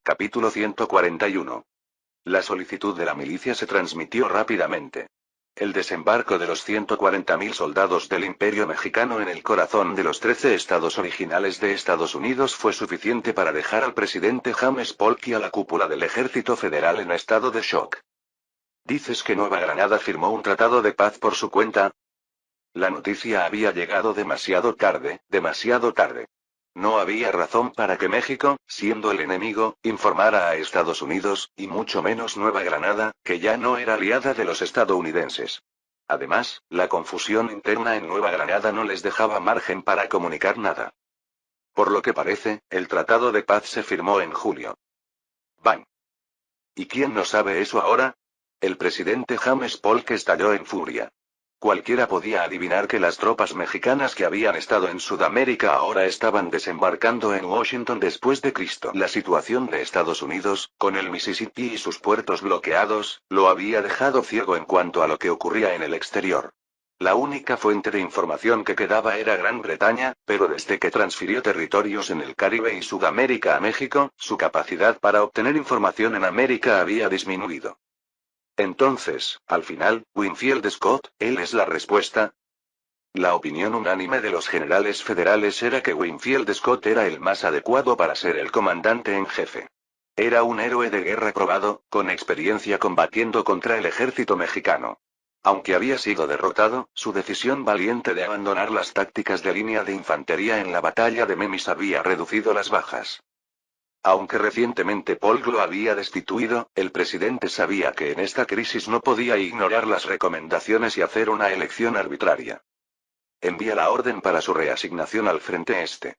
Capítulo 141. La solicitud de la milicia se transmitió rápidamente. El desembarco de los 140.000 soldados del Imperio Mexicano en el corazón de los 13 estados originales de Estados Unidos fue suficiente para dejar al presidente James Polk y a la cúpula del Ejército Federal en estado de shock. ¿Dices que Nueva Granada firmó un tratado de paz por su cuenta? La noticia había llegado demasiado tarde, demasiado tarde. No había razón para que México, siendo el enemigo, informara a Estados Unidos, y mucho menos Nueva Granada, que ya no era aliada de los estadounidenses. Además, la confusión interna en Nueva Granada no les dejaba margen para comunicar nada. Por lo que parece, el tratado de paz se firmó en julio. ¡Bang! ¿Y quién no sabe eso ahora? El presidente James Polk estalló en furia. Cualquiera podía adivinar que las tropas mexicanas que habían estado en Sudamérica ahora estaban desembarcando en Washington después de Cristo. La situación de Estados Unidos, con el Mississippi y sus puertos bloqueados, lo había dejado ciego en cuanto a lo que ocurría en el exterior. La única fuente de información que quedaba era Gran Bretaña, pero desde que transfirió territorios en el Caribe y Sudamérica a México, su capacidad para obtener información en América había disminuido. Entonces, al final, Winfield Scott, ¿él es la respuesta? La opinión unánime de los generales federales era que Winfield Scott era el más adecuado para ser el comandante en jefe. Era un héroe de guerra probado, con experiencia combatiendo contra el ejército mexicano. Aunque había sido derrotado, su decisión valiente de abandonar las tácticas de línea de infantería en la batalla de Memphis había reducido las bajas. Aunque recientemente Polk lo había destituido, el presidente sabía que en esta crisis no podía ignorar las recomendaciones y hacer una elección arbitraria. Envía la orden para su reasignación al frente este.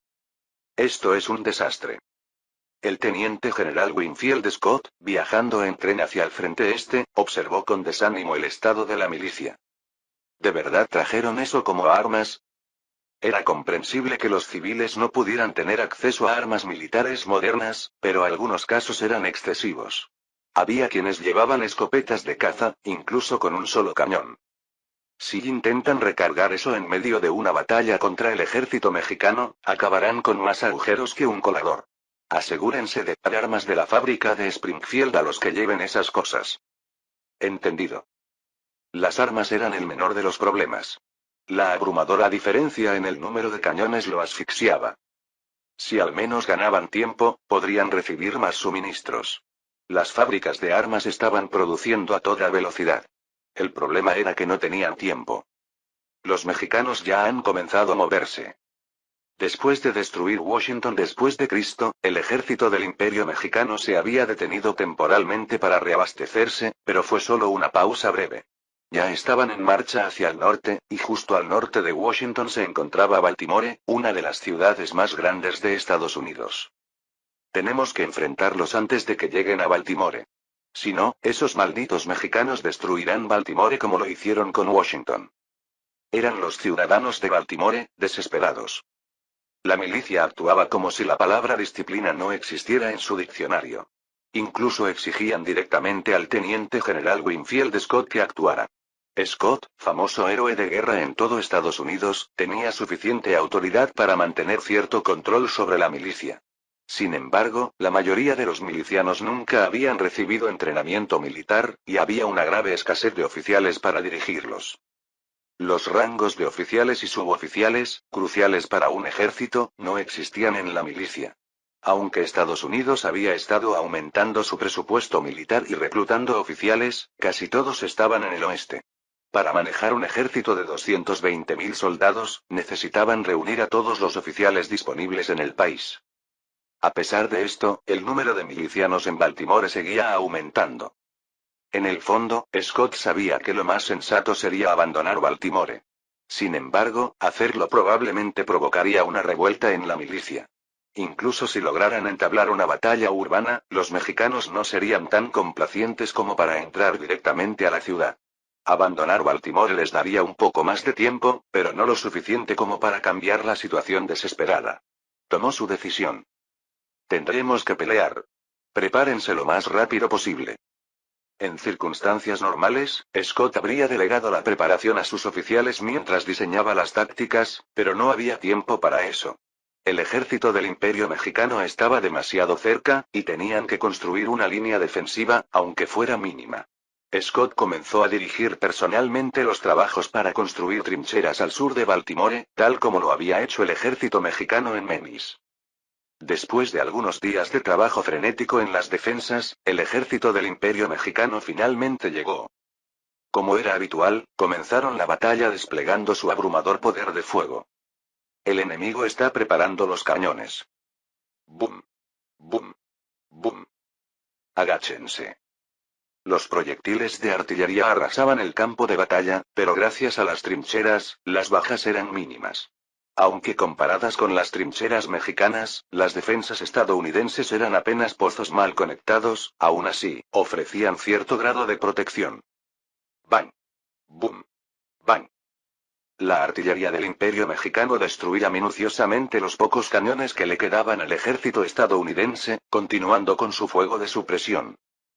Esto es un desastre. El teniente general Winfield Scott, viajando en tren hacia el frente este, observó con desánimo el estado de la milicia. ¿De verdad trajeron eso como armas? Era comprensible que los civiles no pudieran tener acceso a armas militares modernas, pero algunos casos eran excesivos. Había quienes llevaban escopetas de caza, incluso con un solo cañón. Si intentan recargar eso en medio de una batalla contra el ejército mexicano, acabarán con más agujeros que un colador. Asegúrense de dar armas de la fábrica de Springfield a los que lleven esas cosas. Entendido. Las armas eran el menor de los problemas. La abrumadora diferencia en el número de cañones lo asfixiaba. Si al menos ganaban tiempo, podrían recibir más suministros. Las fábricas de armas estaban produciendo a toda velocidad. El problema era que no tenían tiempo. Los mexicanos ya han comenzado a moverse. Después de destruir Washington después de Cristo, el ejército del Imperio Mexicano se había detenido temporalmente para reabastecerse, pero fue solo una pausa breve. Ya estaban en marcha hacia el norte, y justo al norte de Washington se encontraba Baltimore, una de las ciudades más grandes de Estados Unidos. Tenemos que enfrentarlos antes de que lleguen a Baltimore. Si no, esos malditos mexicanos destruirán Baltimore como lo hicieron con Washington. Eran los ciudadanos de Baltimore, desesperados. La milicia actuaba como si la palabra disciplina no existiera en su diccionario. Incluso exigían directamente al teniente general Winfield Scott que actuara. Scott, famoso héroe de guerra en todo Estados Unidos, tenía suficiente autoridad para mantener cierto control sobre la milicia. Sin embargo, la mayoría de los milicianos nunca habían recibido entrenamiento militar, y había una grave escasez de oficiales para dirigirlos. Los rangos de oficiales y suboficiales, cruciales para un ejército, no existían en la milicia. Aunque Estados Unidos había estado aumentando su presupuesto militar y reclutando oficiales, casi todos estaban en el oeste. Para manejar un ejército de 220.000 soldados, necesitaban reunir a todos los oficiales disponibles en el país. A pesar de esto, el número de milicianos en Baltimore seguía aumentando. En el fondo, Scott sabía que lo más sensato sería abandonar Baltimore. Sin embargo, hacerlo probablemente provocaría una revuelta en la milicia. Incluso si lograran entablar una batalla urbana, los mexicanos no serían tan complacientes como para entrar directamente a la ciudad. Abandonar Baltimore les daría un poco más de tiempo, pero no lo suficiente como para cambiar la situación desesperada. Tomó su decisión. Tendremos que pelear. Prepárense lo más rápido posible. En circunstancias normales, Scott habría delegado la preparación a sus oficiales mientras diseñaba las tácticas, pero no había tiempo para eso. El ejército del Imperio Mexicano estaba demasiado cerca, y tenían que construir una línea defensiva, aunque fuera mínima. Scott comenzó a dirigir personalmente los trabajos para construir trincheras al sur de Baltimore, tal como lo había hecho el ejército mexicano en Memphis. Después de algunos días de trabajo frenético en las defensas, el ejército del Imperio Mexicano finalmente llegó. Como era habitual, comenzaron la batalla desplegando su abrumador poder de fuego. El enemigo está preparando los cañones. ¡Bum! ¡Bum! ¡Bum! Agáchense. Los proyectiles de artillería arrasaban el campo de batalla, pero gracias a las trincheras, las bajas eran mínimas. Aunque comparadas con las trincheras mexicanas, las defensas estadounidenses eran apenas pozos mal conectados, aún así, ofrecían cierto grado de protección. ¡Bang! ¡Bum! ¡Bang! La artillería del Imperio Mexicano destruía minuciosamente los pocos cañones que le quedaban al ejército estadounidense, continuando con su fuego de supresión.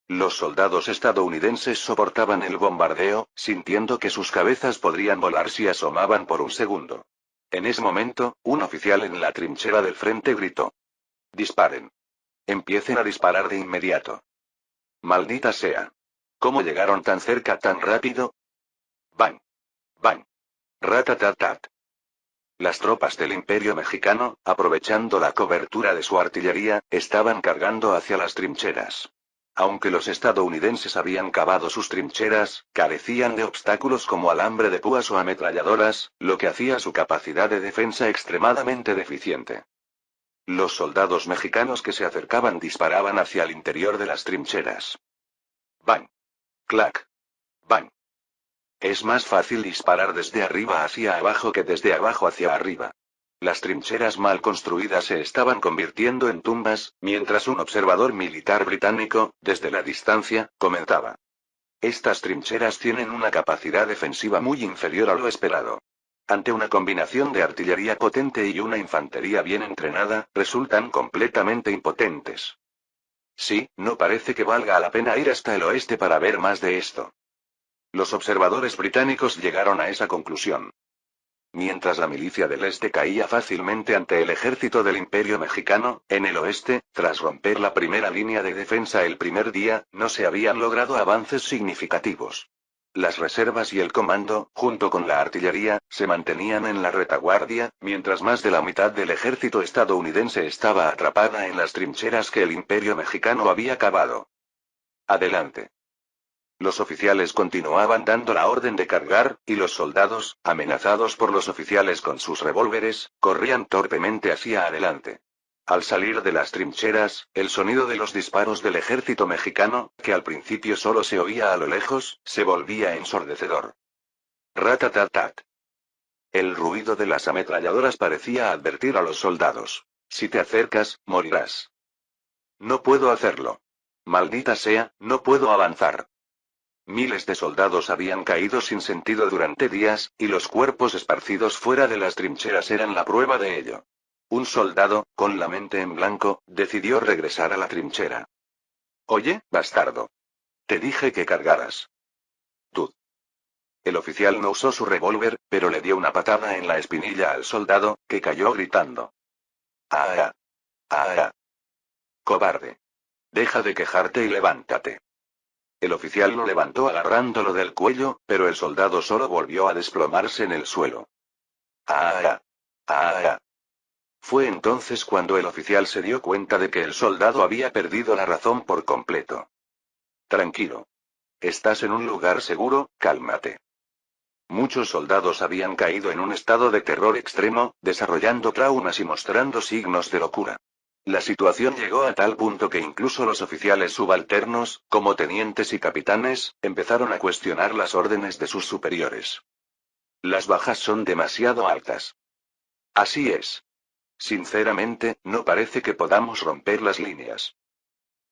Los soldados estadounidenses soportaban el bombardeo, sintiendo que sus cabezas podrían volar si asomaban por un segundo. En ese momento, un oficial en la trinchera del frente gritó: «Disparen. Empiecen a disparar de inmediato». «Maldita sea. ¿Cómo llegaron tan cerca tan rápido?» «Bang. Bang. Ratatatat». Las tropas del Imperio Mexicano, aprovechando la cobertura de su artillería, estaban cargando hacia las trincheras. Aunque los estadounidenses habían cavado sus trincheras, carecían de obstáculos como alambre de púas o ametralladoras, lo que hacía su capacidad de defensa extremadamente deficiente. Los soldados mexicanos que se acercaban disparaban hacia el interior de las trincheras. ¡Bang! ¡Clac! ¡Bang! Es más fácil disparar desde arriba hacia abajo que desde abajo hacia arriba. Las trincheras mal construidas se estaban convirtiendo en tumbas, mientras un observador militar británico, desde la distancia, comentaba: «Estas trincheras tienen una capacidad defensiva muy inferior a lo esperado. Ante una combinación de artillería potente y una infantería bien entrenada, resultan completamente impotentes. Sí, no parece que valga la pena ir hasta el oeste para ver más de esto». Los observadores británicos llegaron a esa conclusión. Mientras la milicia del este caía fácilmente ante el ejército del Imperio Mexicano, en el oeste, tras romper la primera línea de defensa el primer día, no se habían logrado avances significativos. Las reservas y el comando, junto con la artillería, se mantenían en la retaguardia, mientras más de la mitad del ejército estadounidense estaba atrapada en las trincheras que el Imperio Mexicano había cavado. Adelante. Los oficiales continuaban dando la orden de cargar, y los soldados, amenazados por los oficiales con sus revólveres, corrían torpemente hacia adelante. Al salir de las trincheras, el sonido de los disparos del ejército mexicano, que al principio solo se oía a lo lejos, se volvía ensordecedor. Ratatatat. El ruido de las ametralladoras parecía advertir a los soldados: «Si te acercas, morirás». «No puedo hacerlo. Maldita sea, no puedo avanzar». Miles de soldados habían caído sin sentido durante días, y los cuerpos esparcidos fuera de las trincheras eran la prueba de ello. Un soldado, con la mente en blanco, decidió regresar a la trinchera. «Oye, bastardo. Te dije que cargaras». «Tú». El oficial no usó su revólver, pero le dio una patada en la espinilla al soldado, que cayó gritando: «¡Ah! ¡Ah! ¡Cobarde! Deja de quejarte y levántate». El oficial lo levantó agarrándolo del cuello, pero el soldado solo volvió a desplomarse en el suelo. ¡Ah! ¡Ah! Fue entonces cuando el oficial se dio cuenta de que el soldado había perdido la razón por completo. «Tranquilo. Estás en un lugar seguro, cálmate». Muchos soldados habían caído en un estado de terror extremo, desarrollando traumas y mostrando signos de locura. La situación llegó a tal punto que incluso los oficiales subalternos, como tenientes y capitanes, empezaron a cuestionar las órdenes de sus superiores. «Las bajas son demasiado altas». «Así es. Sinceramente, no parece que podamos romper las líneas».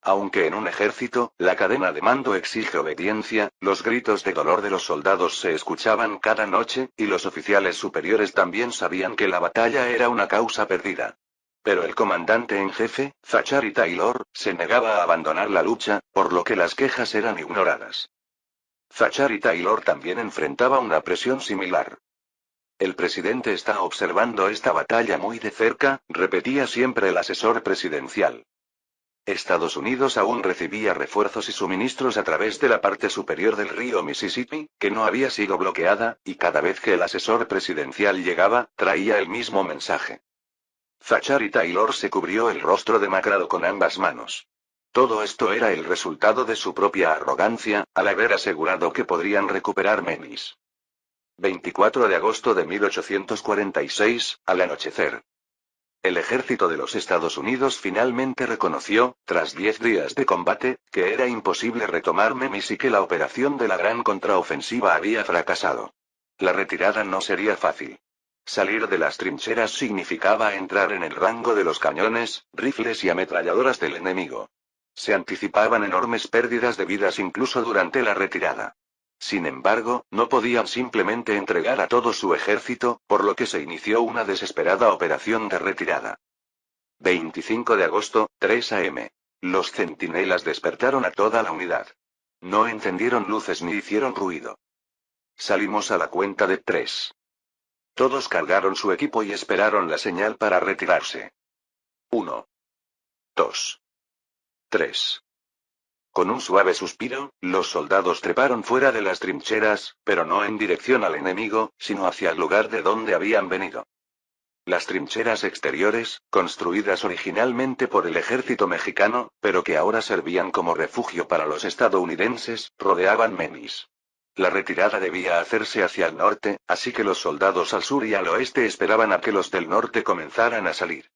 Aunque en un ejército, la cadena de mando exige obediencia, los gritos de dolor de los soldados se escuchaban cada noche, y los oficiales superiores también sabían que la batalla era una causa perdida. Pero el comandante en jefe, Zachary Taylor, se negaba a abandonar la lucha, por lo que las quejas eran ignoradas. Zachary Taylor también enfrentaba una presión similar. El presidente está observando esta batalla muy de cerca, repetía siempre el asesor presidencial. Estados Unidos aún recibía refuerzos y suministros a través de la parte superior del río Mississippi, que no había sido bloqueada, y cada vez que el asesor presidencial llegaba, traía el mismo mensaje. Zachary Taylor se cubrió el rostro demacrado con ambas manos. Todo esto era el resultado de su propia arrogancia, al haber asegurado que podrían recuperar Memphis. 24 de agosto de 1846, al anochecer. El ejército de los Estados Unidos finalmente reconoció, tras 10 días de combate, que era imposible retomar Memphis y que la operación de la gran contraofensiva había fracasado. La retirada no sería fácil. Salir de las trincheras significaba entrar en el rango de los cañones, rifles y ametralladoras del enemigo. Se anticipaban enormes pérdidas de vidas incluso durante la retirada. Sin embargo, no podían simplemente entregar a todo su ejército, por lo que se inició una desesperada operación de retirada. 25 de agosto, 3 a.m. Los centinelas despertaron a toda la unidad. No encendieron luces ni hicieron ruido. Salimos a la cuenta de 3. Todos cargaron su equipo y esperaron la señal para retirarse. 1. 2. 3. Con un suave suspiro, los soldados treparon fuera de las trincheras, pero no en dirección al enemigo, sino hacia el lugar de donde habían venido. Las trincheras exteriores, construidas originalmente por el ejército mexicano, pero que ahora servían como refugio para los estadounidenses, rodeaban Memphis. La retirada debía hacerse hacia el norte, así que los soldados al sur y al oeste esperaban a que los del norte comenzaran a salir.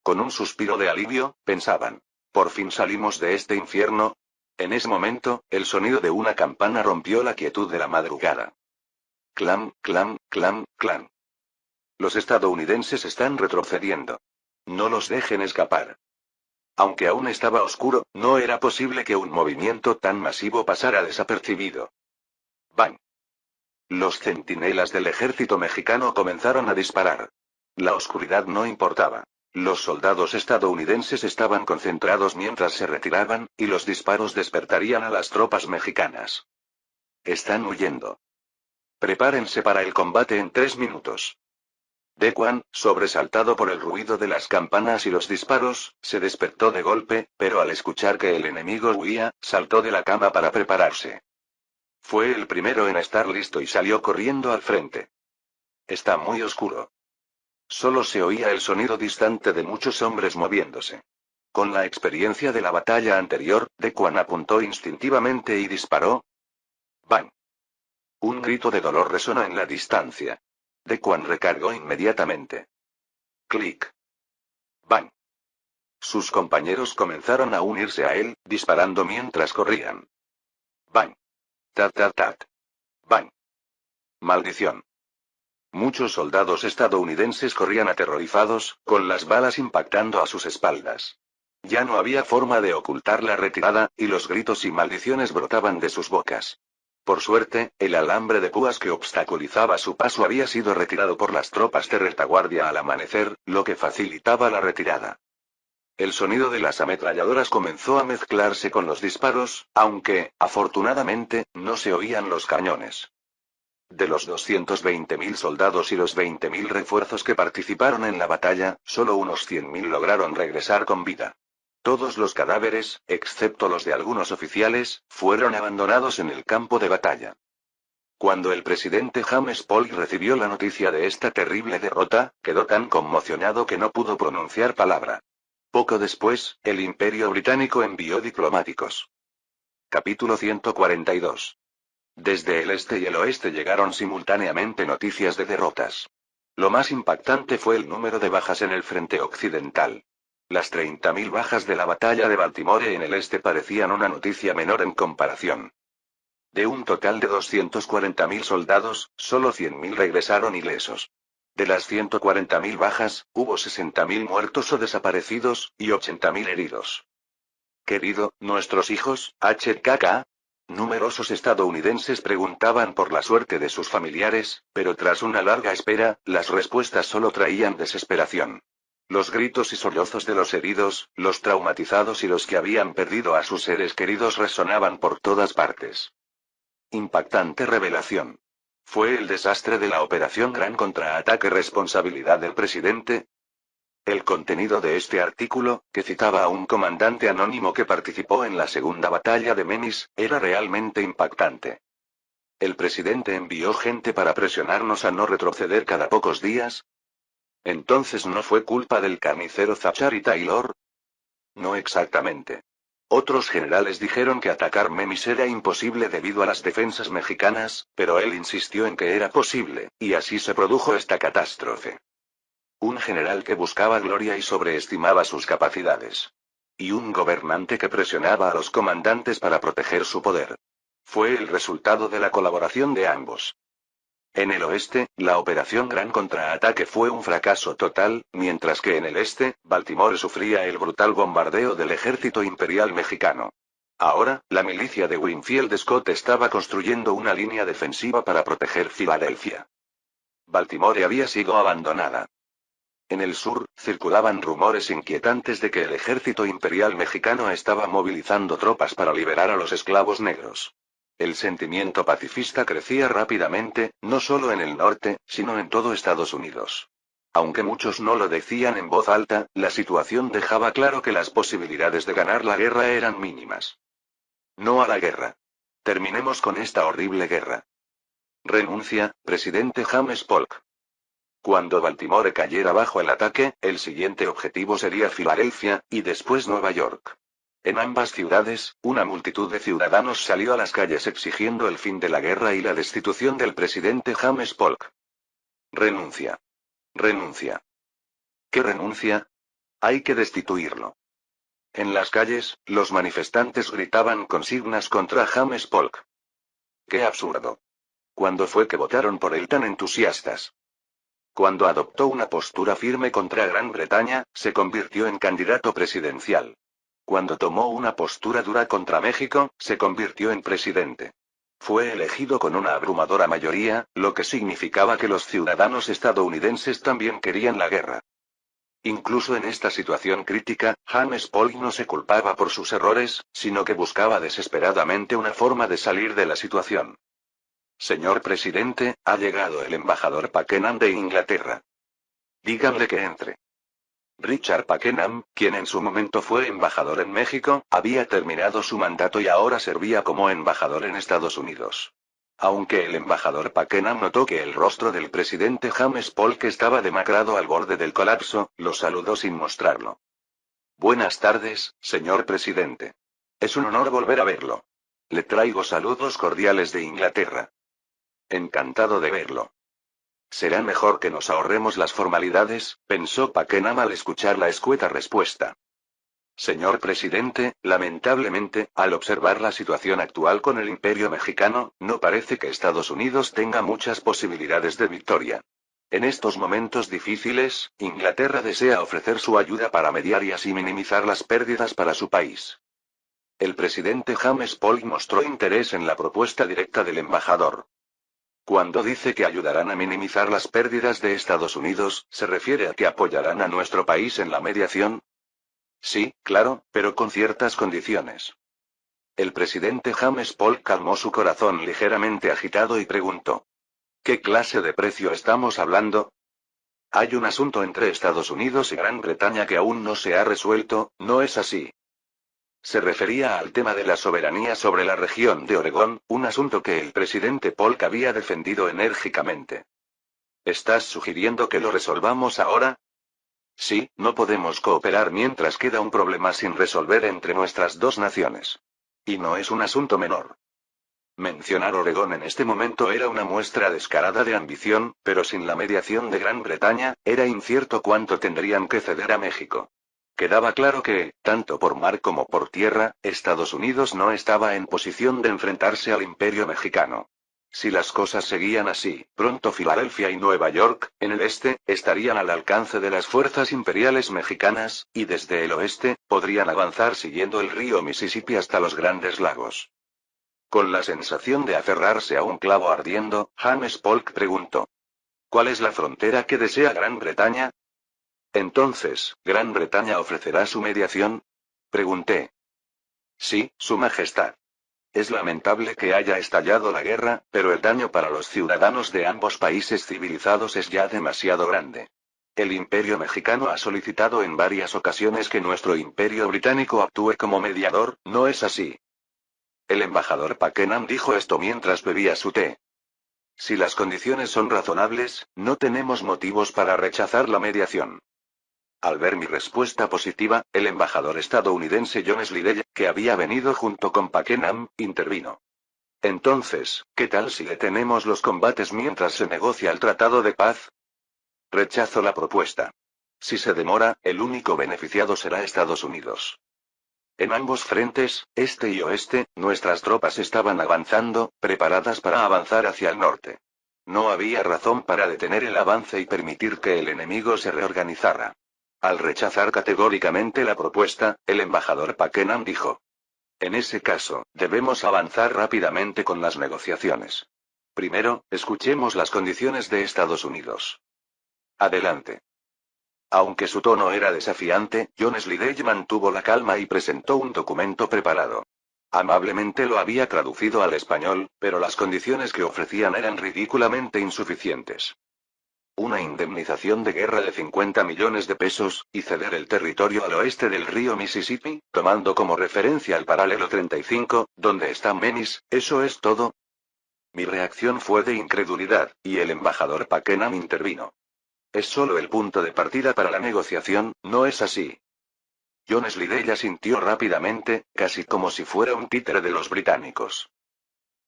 Con un suspiro de alivio, pensaban. Por fin salimos de este infierno. En ese momento, el sonido de una campana rompió la quietud de la madrugada. Clam, clam, clam, clam. Los estadounidenses están retrocediendo. No los dejen escapar. Aunque aún estaba oscuro, no era posible que un movimiento tan masivo pasara desapercibido. ¡Bang! Los centinelas del ejército mexicano comenzaron a disparar. La oscuridad no importaba. Los soldados estadounidenses estaban concentrados mientras se retiraban, y los disparos despertarían a las tropas mexicanas. Están huyendo. Prepárense para el combate en 3 minutos. Dequan, sobresaltado por el ruido de las campanas y los disparos, se despertó de golpe, pero al escuchar que el enemigo huía, saltó de la cama para prepararse. Fue el primero en estar listo y salió corriendo al frente. Está muy oscuro. Solo se oía el sonido distante de muchos hombres moviéndose. Con la experiencia de la batalla anterior, Dequan apuntó instintivamente y disparó. ¡Bang! Un grito de dolor resonó en la distancia. Dequan recargó inmediatamente. Clic. ¡Bang! Sus compañeros comenzaron a unirse a él, disparando mientras corrían. ¡Bang! ¡Tat, tat, tat! ¡Bang! ¡Maldición! Muchos soldados estadounidenses corrían aterrorizados, con las balas impactando a sus espaldas. Ya no había forma de ocultar la retirada, y los gritos y maldiciones brotaban de sus bocas. Por suerte, el alambre de púas que obstaculizaba su paso había sido retirado por las tropas de retaguardia al amanecer, lo que facilitaba la retirada. El sonido de las ametralladoras comenzó a mezclarse con los disparos, aunque, afortunadamente, no se oían los cañones. De los 220.000 soldados y los 20.000 refuerzos que participaron en la batalla, solo unos 100.000 lograron regresar con vida. Todos los cadáveres, excepto los de algunos oficiales, fueron abandonados en el campo de batalla. Cuando el presidente James Polk recibió la noticia de esta terrible derrota, quedó tan conmocionado que no pudo pronunciar palabra. Poco después, el Imperio Británico envió diplomáticos. Capítulo 142. Desde el este y el oeste llegaron simultáneamente noticias de derrotas. Lo más impactante fue el número de bajas en el frente occidental. Las 30.000 bajas de la batalla de Baltimore en el este parecían una noticia menor en comparación. De un total de 240.000 soldados, solo 100.000 regresaron ilesos. De las 140.000 bajas, hubo 60.000 muertos o desaparecidos, y 80.000 heridos. Querido, nuestros hijos, HKK. Numerosos estadounidenses preguntaban por la suerte de sus familiares, pero tras una larga espera, las respuestas solo traían desesperación. Los gritos y sollozos de los heridos, los traumatizados y los que habían perdido a sus seres queridos resonaban por todas partes. Impactante revelación. ¿Fue el desastre de la Operación Gran Contraataque responsabilidad del presidente? El contenido de este artículo, que citaba a un comandante anónimo que participó en la segunda batalla de Menis, era realmente impactante. ¿El presidente envió gente para presionarnos a no retroceder cada pocos días? ¿Entonces no fue culpa del carnicero Zachary Taylor? No exactamente. Otros generales dijeron que atacar Memis era imposible debido a las defensas mexicanas, pero él insistió en que era posible, y así se produjo esta catástrofe. Un general que buscaba gloria y sobreestimaba sus capacidades. Y un gobernante que presionaba a los comandantes para proteger su poder. Fue el resultado de la colaboración de ambos. En el oeste, la operación Gran Contraataque fue un fracaso total, mientras que en el este, Baltimore sufría el brutal bombardeo del ejército imperial mexicano. Ahora, la milicia de Winfield Scott estaba construyendo una línea defensiva para proteger Filadelfia. Baltimore había sido abandonada. En el sur, circulaban rumores inquietantes de que el ejército imperial mexicano estaba movilizando tropas para liberar a los esclavos negros. El sentimiento pacifista crecía rápidamente, no solo en el norte, sino en todo Estados Unidos. Aunque muchos no lo decían en voz alta, la situación dejaba claro que las posibilidades de ganar la guerra eran mínimas. No a la guerra. Terminemos con esta horrible guerra. Renuncia, presidente James Polk. Cuando Baltimore cayera bajo el ataque, el siguiente objetivo sería Filadelfia, y después Nueva York. En ambas ciudades, una multitud de ciudadanos salió a las calles exigiendo el fin de la guerra y la destitución del presidente James Polk. Renuncia. Renuncia. ¿Qué renuncia? Hay que destituirlo. En las calles, los manifestantes gritaban consignas contra James Polk. ¡Qué absurdo! ¿Cuándo fue que votaron por él tan entusiastas? Cuando adoptó una postura firme contra Gran Bretaña, se convirtió en candidato presidencial. Cuando tomó una postura dura contra México, se convirtió en presidente. Fue elegido con una abrumadora mayoría, lo que significaba que los ciudadanos estadounidenses también querían la guerra. Incluso en esta situación crítica, James Polk no se culpaba por sus errores, sino que buscaba desesperadamente una forma de salir de la situación. Señor presidente, ha llegado el embajador Pakenham de Inglaterra. Díganle que entre. Richard Pakenham, quien en su momento fue embajador en México, había terminado su mandato y ahora servía como embajador en Estados Unidos. Aunque el embajador Pakenham notó que el rostro del presidente James Polk estaba demacrado al borde del colapso, lo saludó sin mostrarlo. Buenas tardes, señor presidente. Es un honor volver a verlo. Le traigo saludos cordiales de Inglaterra. Encantado de verlo. Será mejor que nos ahorremos las formalidades, pensó Pakenham al escuchar la escueta respuesta. Señor presidente, lamentablemente, al observar la situación actual con el Imperio mexicano, no parece que Estados Unidos tenga muchas posibilidades de victoria. En estos momentos difíciles, Inglaterra desea ofrecer su ayuda para mediar y así minimizar las pérdidas para su país. El presidente James Polk mostró interés en la propuesta directa del embajador. Cuando dice que ayudarán a minimizar las pérdidas de Estados Unidos, ¿se refiere a que apoyarán a nuestro país en la mediación? Sí, claro, pero con ciertas condiciones. El presidente James Polk calmó su corazón ligeramente agitado y preguntó. ¿Qué clase de precio estamos hablando? Hay un asunto entre Estados Unidos y Gran Bretaña que aún no se ha resuelto, ¿no es así? Se refería al tema de la soberanía sobre la región de Oregón, un asunto que el presidente Polk había defendido enérgicamente. ¿Estás sugiriendo que lo resolvamos ahora? Sí, no podemos cooperar mientras queda un problema sin resolver entre nuestras dos naciones. Y no es un asunto menor. Mencionar Oregón en este momento era una muestra descarada de ambición, pero sin la mediación de Gran Bretaña, era incierto cuánto tendrían que ceder a México. Quedaba claro que, tanto por mar como por tierra, Estados Unidos no estaba en posición de enfrentarse al Imperio mexicano. Si las cosas seguían así, pronto Filadelfia y Nueva York, en el este, estarían al alcance de las fuerzas imperiales mexicanas, y desde el oeste, podrían avanzar siguiendo el río Mississippi hasta los Grandes Lagos. Con la sensación de aferrarse a un clavo ardiendo, James Polk preguntó. ¿Cuál es la frontera que desea Gran Bretaña? Entonces, ¿Gran Bretaña ofrecerá su mediación? Pregunté. Sí, Su Majestad. Es lamentable que haya estallado la guerra, pero el daño para los ciudadanos de ambos países civilizados es ya demasiado grande. El Imperio mexicano ha solicitado en varias ocasiones que nuestro Imperio británico actúe como mediador, ¿no es así? El embajador Pakenham dijo esto mientras bebía su té. Si las condiciones son razonables, no tenemos motivos para rechazar la mediación. Al ver mi respuesta positiva, el embajador estadounidense John Slidell, que había venido junto con Pakenham, intervino. Entonces, ¿qué tal si detenemos los combates mientras se negocia el tratado de paz? Rechazo la propuesta. Si se demora, el único beneficiado será Estados Unidos. En ambos frentes, este y oeste, nuestras tropas estaban avanzando, preparadas para avanzar hacia el norte. No había razón para detener el avance y permitir que el enemigo se reorganizara. Al rechazar categóricamente la propuesta, el embajador Pakenham dijo: en ese caso, debemos avanzar rápidamente con las negociaciones. Primero, escuchemos las condiciones de Estados Unidos. Adelante. Aunque su tono era desafiante, John Slidell mantuvo la calma y presentó un documento preparado. Amablemente lo había traducido al español, pero las condiciones que ofrecían eran ridículamente insuficientes. Una indemnización de guerra de 50 millones de pesos, y ceder el territorio al oeste del río Mississippi, tomando como referencia el paralelo 35, donde está Memphis, ¿eso es todo? Mi reacción fue de incredulidad, y el embajador Pakenham intervino. Es solo el punto de partida para la negociación, ¿no es así? John Slidell asintió rápidamente, casi como si fuera un títere de los británicos.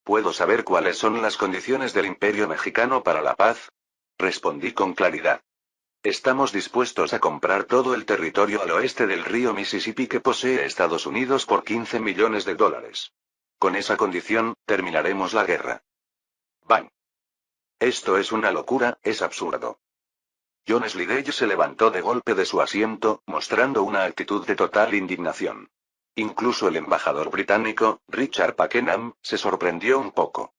¿Puedo saber cuáles son las condiciones del Imperio mexicano para la paz? Respondí con claridad. Estamos dispuestos a comprar todo el territorio al oeste del río Mississippi que posee Estados Unidos por 15 millones de dólares. Con esa condición, terminaremos la guerra. ¡Bang! Esto es una locura, es absurdo. John Slidell se levantó de golpe de su asiento, mostrando una actitud de total indignación. Incluso el embajador británico, Richard Pakenham, se sorprendió un poco.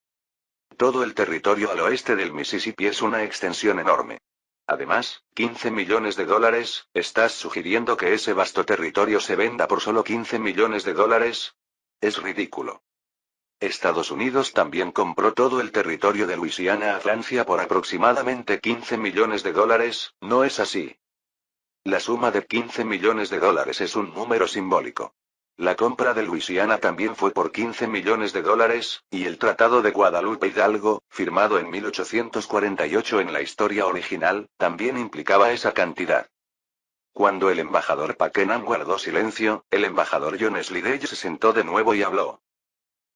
Todo el territorio al oeste del Mississippi es una extensión enorme. Además, 15 millones de dólares, ¿estás sugiriendo que ese vasto territorio se venda por solo 15 millones de dólares? Es ridículo. Estados Unidos también compró todo el territorio de Luisiana a Francia por aproximadamente 15 millones de dólares, ¿no es así? La suma de 15 millones de dólares es un número simbólico. La compra de Luisiana también fue por 15 millones de dólares, y el Tratado de Guadalupe Hidalgo, firmado en 1848 en la historia original, también implicaba esa cantidad. Cuando el embajador Pakenham guardó silencio, el embajador John Slidell se sentó de nuevo y habló.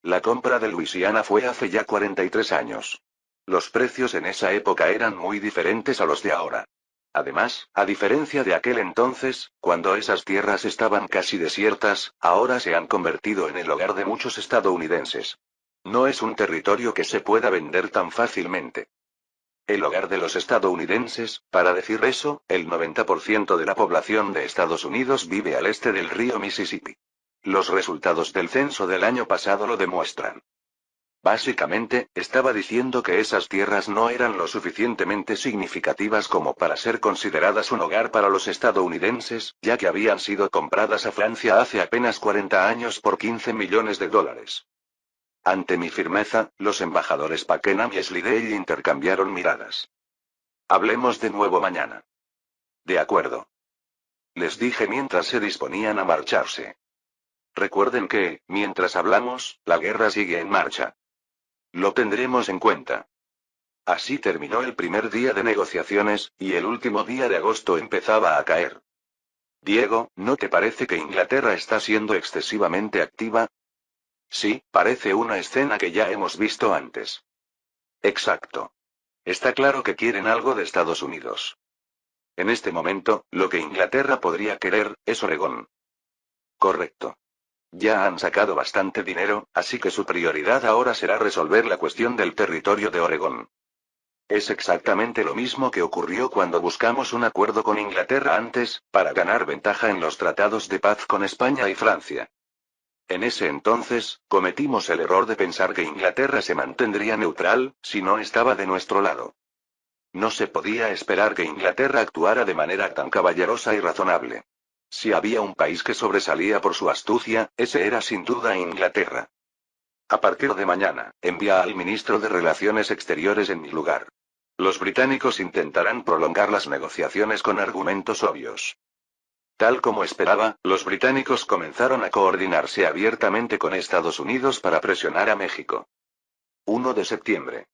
La compra de Luisiana fue hace ya 43 años. Los precios en esa época eran muy diferentes a los de ahora. Además, a diferencia de aquel entonces, cuando esas tierras estaban casi desiertas, ahora se han convertido en el hogar de muchos estadounidenses. No es un territorio que se pueda vender tan fácilmente. El hogar de los estadounidenses, para decir eso, el 90% de la población de Estados Unidos vive al este del río Mississippi. Los resultados del censo del año pasado lo demuestran. Básicamente, estaba diciendo que esas tierras no eran lo suficientemente significativas como para ser consideradas un hogar para los estadounidenses, ya que habían sido compradas a Francia hace apenas 40 años por 15 millones de dólares. Ante mi firmeza, los embajadores Pakenham y Slidell intercambiaron miradas. Hablemos de nuevo mañana. De acuerdo. Les dije mientras se disponían a marcharse. Recuerden que, mientras hablamos, la guerra sigue en marcha. Lo tendremos en cuenta. Así terminó el primer día de negociaciones, y el último día de agosto empezaba a caer. Diego, ¿no te parece que Inglaterra está siendo excesivamente activa? Sí, parece una escena que ya hemos visto antes. Exacto. Está claro que quieren algo de Estados Unidos. En este momento, lo que Inglaterra podría querer, es Oregón. Correcto. Ya han sacado bastante dinero, así que su prioridad ahora será resolver la cuestión del territorio de Oregón. Es exactamente lo mismo que ocurrió cuando buscamos un acuerdo con Inglaterra antes, para ganar ventaja en los tratados de paz con España y Francia. En ese entonces, cometimos el error de pensar que Inglaterra se mantendría neutral, si no estaba de nuestro lado. No se podía esperar que Inglaterra actuara de manera tan caballerosa y razonable. Si había un país que sobresalía por su astucia, ese era sin duda Inglaterra. A partir de mañana, envía al ministro de Relaciones Exteriores en mi lugar. Los británicos intentarán prolongar las negociaciones con argumentos obvios. Tal como esperaba, los británicos comenzaron a coordinarse abiertamente con Estados Unidos para presionar a México. 1 de septiembre.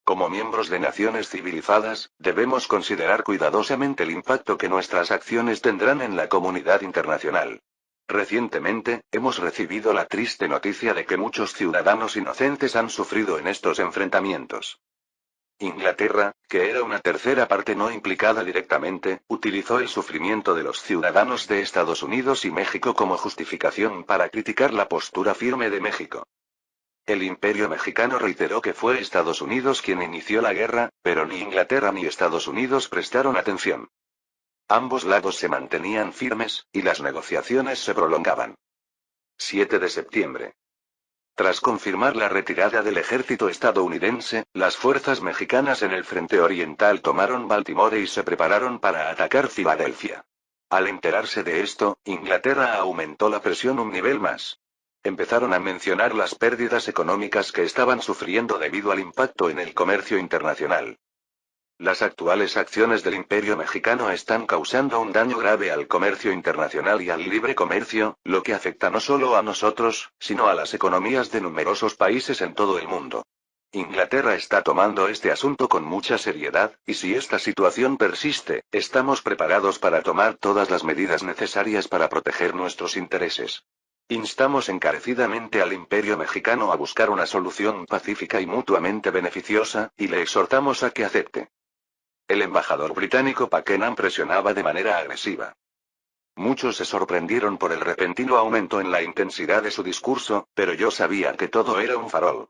Como miembros de naciones civilizadas, debemos considerar cuidadosamente el impacto que nuestras acciones tendrán en la comunidad internacional. Recientemente, hemos recibido la triste noticia de que muchos ciudadanos inocentes han sufrido en estos enfrentamientos. Inglaterra, que era una tercera parte no implicada directamente, utilizó el sufrimiento de los ciudadanos de Estados Unidos y México como justificación para criticar la postura firme de México. El Imperio mexicano reiteró que fue Estados Unidos quien inició la guerra, pero ni Inglaterra ni Estados Unidos prestaron atención. Ambos lados se mantenían firmes, y las negociaciones se prolongaban. 7 de septiembre. Tras confirmar la retirada del ejército estadounidense, las fuerzas mexicanas en el frente oriental tomaron Baltimore y se prepararon para atacar Filadelfia. Al enterarse de esto, Inglaterra aumentó la presión un nivel más. Empezaron a mencionar las pérdidas económicas que estaban sufriendo debido al impacto en el comercio internacional. Las actuales acciones del Imperio mexicano están causando un daño grave al comercio internacional y al libre comercio, lo que afecta no solo a nosotros, sino a las economías de numerosos países en todo el mundo. Inglaterra está tomando este asunto con mucha seriedad, y si esta situación persiste, estamos preparados para tomar todas las medidas necesarias para proteger nuestros intereses. Instamos encarecidamente al Imperio mexicano a buscar una solución pacífica y mutuamente beneficiosa, y le exhortamos a que acepte. El embajador británico Pakenham presionaba de manera agresiva. Muchos se sorprendieron por el repentino aumento en la intensidad de su discurso, pero yo sabía que todo era un farol.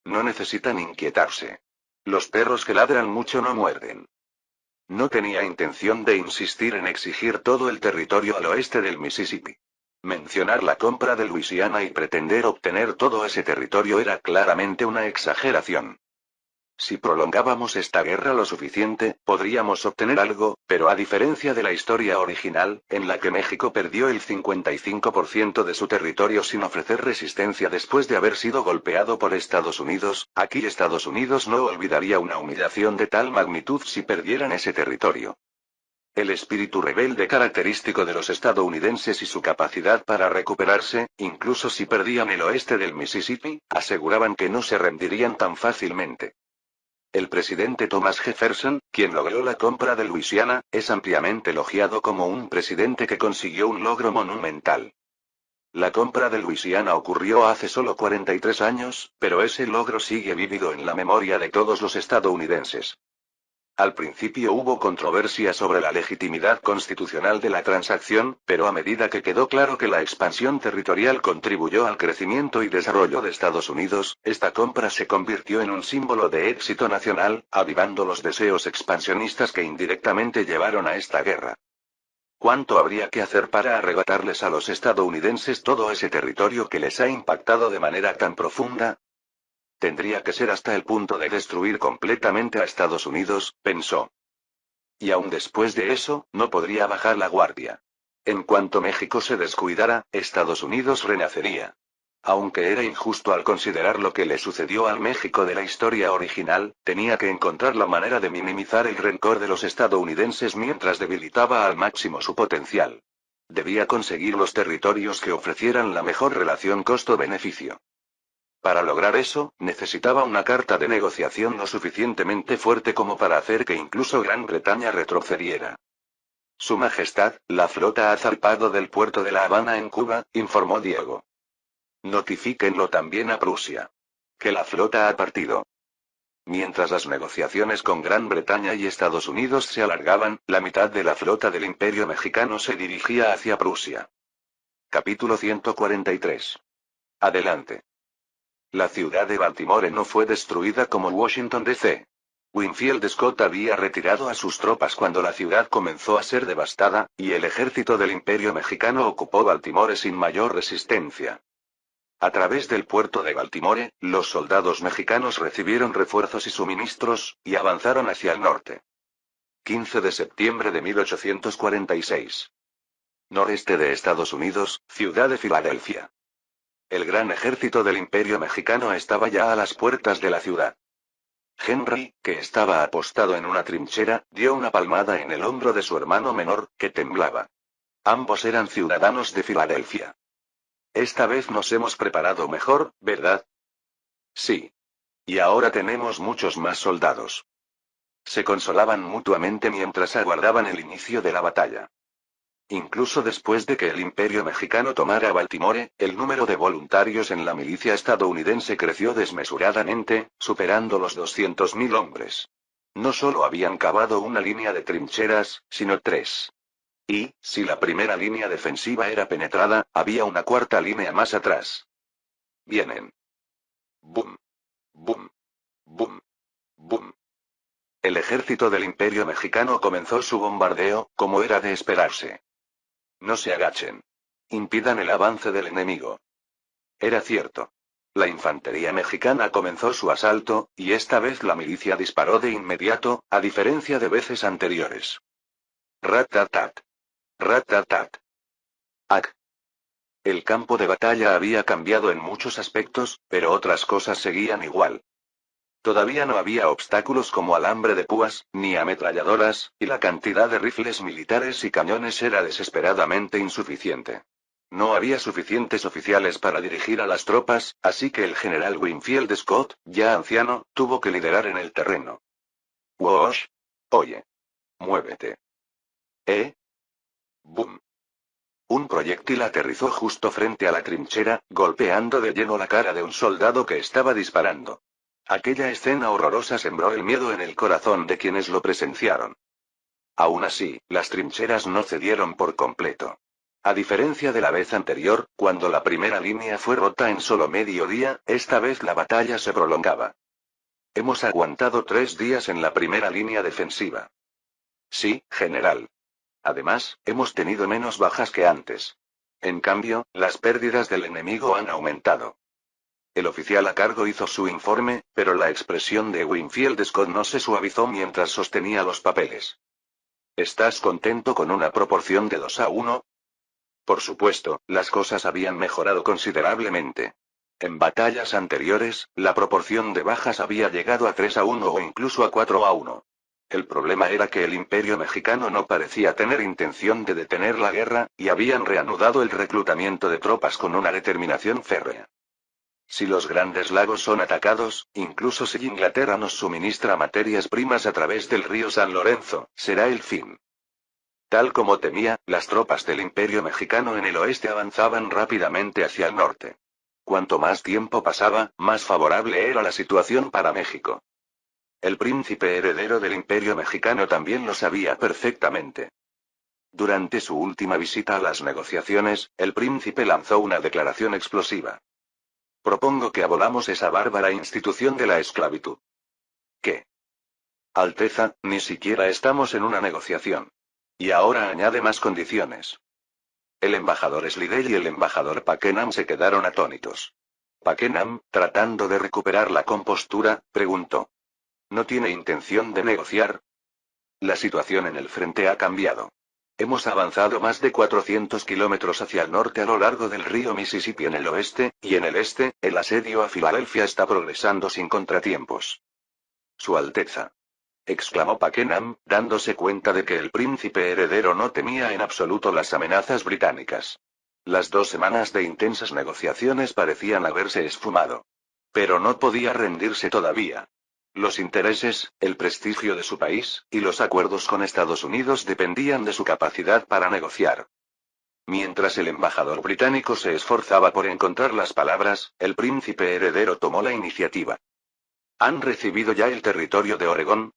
No necesitan inquietarse. Los perros que ladran mucho no muerden. No tenía intención de insistir en exigir todo el territorio al oeste del Mississippi. Mencionar la compra de Luisiana y pretender obtener todo ese territorio era claramente una exageración. Si prolongábamos esta guerra lo suficiente, podríamos obtener algo, pero a diferencia de la historia original, en la que México perdió el 55% de su territorio sin ofrecer resistencia después de haber sido golpeado por Estados Unidos, aquí Estados Unidos no olvidaría una humillación de tal magnitud si perdieran ese territorio. El espíritu rebelde característico de los estadounidenses y su capacidad para recuperarse, incluso si perdían el oeste del Mississippi, aseguraban que no se rendirían tan fácilmente. El presidente Thomas Jefferson, quien logró la compra de Luisiana, es ampliamente elogiado como un presidente que consiguió un logro monumental. La compra de Luisiana ocurrió hace solo 43 años, pero ese logro sigue vívido en la memoria de todos los estadounidenses. Al principio hubo controversia sobre la legitimidad constitucional de la transacción, pero a medida que quedó claro que la expansión territorial contribuyó al crecimiento y desarrollo de Estados Unidos, esta compra se convirtió en un símbolo de éxito nacional, avivando los deseos expansionistas que indirectamente llevaron a esta guerra. ¿Cuánto habría que hacer para arrebatarles a los estadounidenses todo ese territorio que les ha impactado de manera tan profunda? Tendría que ser hasta el punto de destruir completamente a Estados Unidos, pensó. Y aún después de eso, no podría bajar la guardia. En cuanto México se descuidara, Estados Unidos renacería. Aunque era injusto al considerar lo que le sucedió al México de la historia original, tenía que encontrar la manera de minimizar el rencor de los estadounidenses mientras debilitaba al máximo su potencial. Debía conseguir los territorios que ofrecieran la mejor relación costo-beneficio. Para lograr eso, necesitaba una carta de negociación lo suficientemente fuerte como para hacer que incluso Gran Bretaña retrocediera. Su Majestad, la flota ha zarpado del puerto de La Habana en Cuba, informó Diego. Notifíquenlo también a Prusia. Que la flota ha partido. Mientras las negociaciones con Gran Bretaña y Estados Unidos se alargaban, la mitad de la flota del Imperio mexicano se dirigía hacia Prusia. Capítulo 143. Adelante. La ciudad de Baltimore no fue destruida como Washington D.C. Winfield Scott había retirado a sus tropas cuando la ciudad comenzó a ser devastada, y el ejército del Imperio mexicano ocupó Baltimore sin mayor resistencia. A través del puerto de Baltimore, los soldados mexicanos recibieron refuerzos y suministros, y avanzaron hacia el norte. 15 de septiembre de 1846. Noreste de Estados Unidos, ciudad de Filadelfia. El gran ejército del Imperio Mexicano estaba ya a las puertas de la ciudad. Henry, que estaba apostado en una trinchera, dio una palmada en el hombro de su hermano menor, que temblaba. Ambos eran ciudadanos de Filadelfia. Esta vez nos hemos preparado mejor, ¿verdad? Sí. Y ahora tenemos muchos más soldados. Se consolaban mutuamente mientras aguardaban el inicio de la batalla. Incluso después de que el Imperio Mexicano tomara Baltimore, el número de voluntarios en la milicia estadounidense creció desmesuradamente, superando los 200.000 hombres. No solo habían cavado una línea de trincheras, sino tres. Y, si la primera línea defensiva era penetrada, había una cuarta línea más atrás. Vienen. Boom. Boom. Boom. Boom. El ejército del Imperio Mexicano comenzó su bombardeo, como era de esperarse. No se agachen. Impidan el avance del enemigo. Era cierto. La infantería mexicana comenzó su asalto, y esta vez la milicia disparó de inmediato, a diferencia de veces anteriores. Rat-tat-tat. Rat-tat-tat. ¡Ac! El campo de batalla había cambiado en muchos aspectos, pero otras cosas seguían igual. Todavía no había obstáculos como alambre de púas, ni ametralladoras, y la cantidad de rifles militares y cañones era desesperadamente insuficiente. No había suficientes oficiales para dirigir a las tropas, así que el general Winfield Scott, ya anciano, tuvo que liderar en el terreno. Wosh. Oye. Muévete. Boom. Un proyectil aterrizó justo frente a la trinchera, golpeando de lleno la cara de un soldado que estaba disparando. Aquella escena horrorosa sembró el miedo en el corazón de quienes lo presenciaron. Aún así, las trincheras no cedieron por completo. A diferencia de la vez anterior, cuando la primera línea fue rota en solo medio día, esta vez la batalla se prolongaba. Hemos aguantado 3 días en la primera línea defensiva. Sí, general. Además, hemos tenido menos bajas que antes. En cambio, las pérdidas del enemigo han aumentado. El oficial a cargo hizo su informe, pero la expresión de Winfield Scott no se suavizó mientras sostenía los papeles. ¿Estás contento con una proporción de 2-1? Por supuesto, las cosas habían mejorado considerablemente. En batallas anteriores, la proporción de bajas había llegado a 3-1 o incluso a 4-1. El problema era que el Imperio Mexicano no parecía tener intención de detener la guerra, y habían reanudado el reclutamiento de tropas con una determinación férrea. Si los Grandes Lagos son atacados, incluso si Inglaterra nos suministra materias primas a través del río San Lorenzo, será el fin. Tal como temía, las tropas del Imperio Mexicano en el oeste avanzaban rápidamente hacia el norte. Cuanto más tiempo pasaba, más favorable era la situación para México. El príncipe heredero del Imperio Mexicano también lo sabía perfectamente. Durante su última visita a las negociaciones, el príncipe lanzó una declaración explosiva. Propongo que abolamos esa bárbara institución de la esclavitud. ¿Qué? Alteza, ni siquiera estamos en una negociación. Y ahora añade más condiciones. El embajador Slidell y el embajador Pakenham se quedaron atónitos. Pakenham, tratando de recuperar la compostura, preguntó. ¿No tiene intención de negociar? La situación en el frente ha cambiado. Hemos avanzado más de 400 kilómetros hacia el norte a lo largo del río Mississippi en el oeste, y en el este, el asedio a Filadelfia está progresando sin contratiempos. Su Alteza. Exclamó Pakenham, dándose cuenta de que el príncipe heredero no temía en absoluto las amenazas británicas. Las 2 semanas de intensas negociaciones parecían haberse esfumado. Pero no podía rendirse todavía. Los intereses, el prestigio de su país, y los acuerdos con Estados Unidos dependían de su capacidad para negociar. Mientras el embajador británico se esforzaba por encontrar las palabras, el príncipe heredero tomó la iniciativa. ¿Han recibido ya el territorio de Oregón?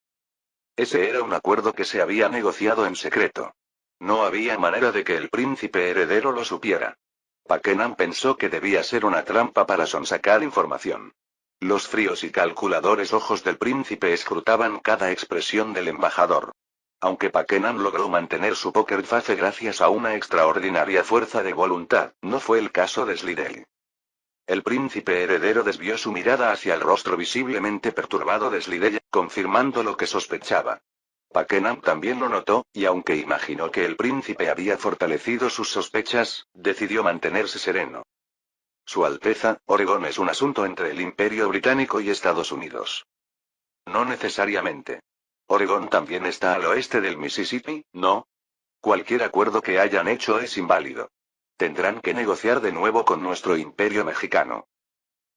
Ese era un acuerdo que se había negociado en secreto. No había manera de que el príncipe heredero lo supiera. Pakenham pensó que debía ser una trampa para sonsacar información. Los fríos y calculadores ojos del príncipe escrutaban cada expresión del embajador. Aunque Pakenham logró mantener su póker face gracias a una extraordinaria fuerza de voluntad, no fue el caso de Slidell. El príncipe heredero desvió su mirada hacia el rostro visiblemente perturbado de Slidell, confirmando lo que sospechaba. Pakenham también lo notó, y aunque imaginó que el príncipe había fortalecido sus sospechas, decidió mantenerse sereno. Su Alteza, Oregón es un asunto entre el Imperio Británico y Estados Unidos. No necesariamente. Oregón también está al oeste del Mississippi, ¿no? Cualquier acuerdo que hayan hecho es inválido. Tendrán que negociar de nuevo con nuestro Imperio Mexicano.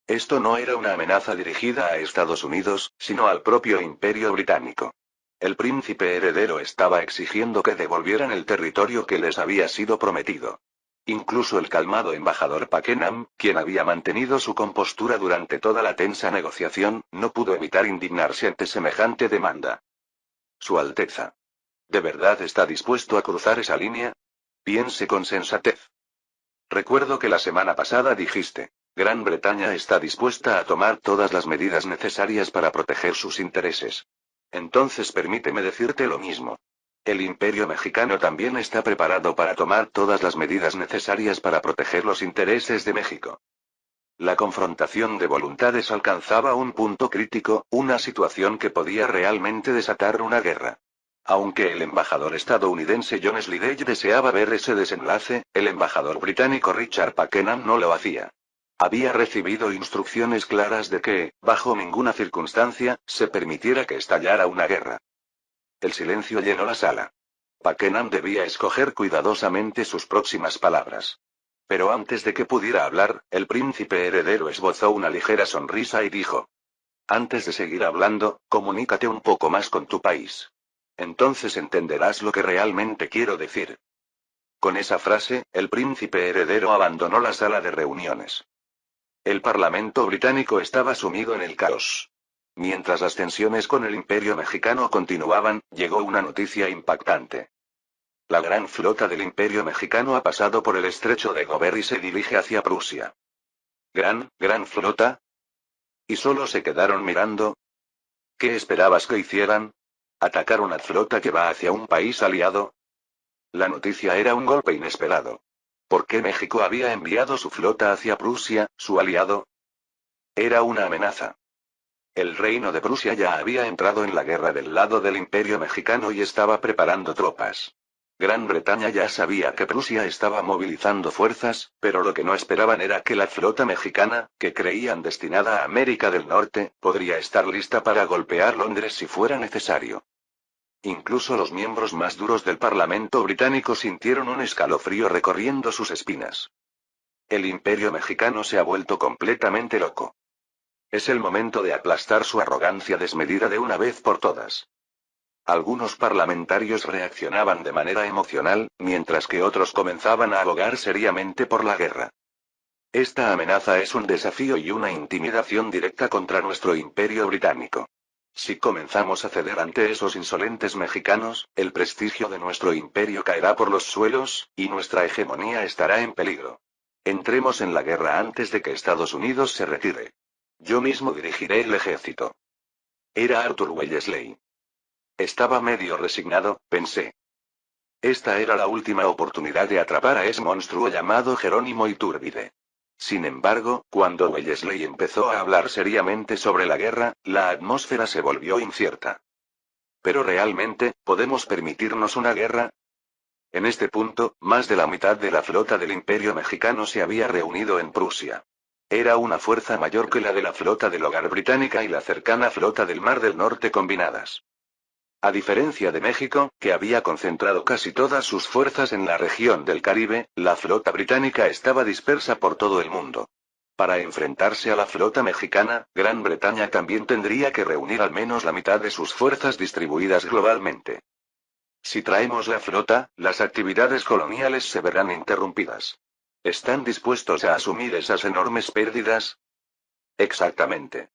Esto no era una amenaza dirigida a Estados Unidos, sino al propio Imperio Británico. El príncipe heredero estaba exigiendo que devolvieran el territorio que les había sido prometido. Incluso el calmado embajador Pakenham, quien había mantenido su compostura durante toda la tensa negociación, no pudo evitar indignarse ante semejante demanda. Su Alteza. ¿De verdad está dispuesto a cruzar esa línea? Piense con sensatez. Recuerdo que la semana pasada dijiste, Gran Bretaña está dispuesta a tomar todas las medidas necesarias para proteger sus intereses. Entonces permíteme decirte lo mismo. El Imperio Mexicano también está preparado para tomar todas las medidas necesarias para proteger los intereses de México. La confrontación de voluntades alcanzaba un punto crítico, una situación que podía realmente desatar una guerra. Aunque el embajador estadounidense John Slidell deseaba ver ese desenlace, el embajador británico Richard Pakenham no lo hacía. Había recibido instrucciones claras de que, bajo ninguna circunstancia, se permitiera que estallara una guerra. El silencio llenó la sala. Pakenham debía escoger cuidadosamente sus próximas palabras. Pero antes de que pudiera hablar, el príncipe heredero esbozó una ligera sonrisa y dijo: Antes de seguir hablando, comunícate un poco más con tu país. Entonces entenderás lo que realmente quiero decir. Con esa frase, el príncipe heredero abandonó la sala de reuniones. El Parlamento británico estaba sumido en el caos. Mientras las tensiones con el Imperio Mexicano continuaban, llegó una noticia impactante. La gran flota del Imperio Mexicano ha pasado por el estrecho de Dover y se dirige hacia Prusia. ¿Gran flota? ¿Y solo se quedaron mirando? ¿Qué esperabas que hicieran? ¿Atacar una flota que va hacia un país aliado? La noticia era un golpe inesperado. ¿Por qué México había enviado su flota hacia Prusia, su aliado? Era una amenaza. El reino de Prusia ya había entrado en la guerra del lado del Imperio Mexicano y estaba preparando tropas. Gran Bretaña ya sabía que Prusia estaba movilizando fuerzas, pero lo que no esperaban era que la flota mexicana, que creían destinada a América del Norte, podría estar lista para golpear Londres si fuera necesario. Incluso los miembros más duros del Parlamento británico sintieron un escalofrío recorriendo sus espinas. El Imperio Mexicano se ha vuelto completamente loco. Es el momento de aplastar su arrogancia desmedida de una vez por todas. Algunos parlamentarios reaccionaban de manera emocional, mientras que otros comenzaban a abogar seriamente por la guerra. Esta amenaza es un desafío y una intimidación directa contra nuestro imperio británico. Si comenzamos a ceder ante esos insolentes mexicanos, el prestigio de nuestro imperio caerá por los suelos, y nuestra hegemonía estará en peligro. Entremos en la guerra antes de que Estados Unidos se retire. Yo mismo dirigiré el ejército. Era Arthur Wellesley. Estaba medio resignado, pensé. Esta era la última oportunidad de atrapar a ese monstruo llamado Jerónimo Iturbide. Sin embargo, cuando Wellesley empezó a hablar seriamente sobre la guerra, la atmósfera se volvió incierta. ¿Pero realmente, podemos permitirnos una guerra? En este punto, más de la mitad de la flota del Imperio Mexicano se había reunido en Prusia. Era una fuerza mayor que la de la flota del Hogar Británica y la cercana flota del Mar del Norte combinadas. A diferencia de México, que había concentrado casi todas sus fuerzas en la región del Caribe, la flota británica estaba dispersa por todo el mundo. Para enfrentarse a la flota mexicana, Gran Bretaña también tendría que reunir al menos la mitad de sus fuerzas distribuidas globalmente. Si traemos la flota, las actividades coloniales se verán interrumpidas. ¿Están dispuestos a asumir esas enormes pérdidas? Exactamente.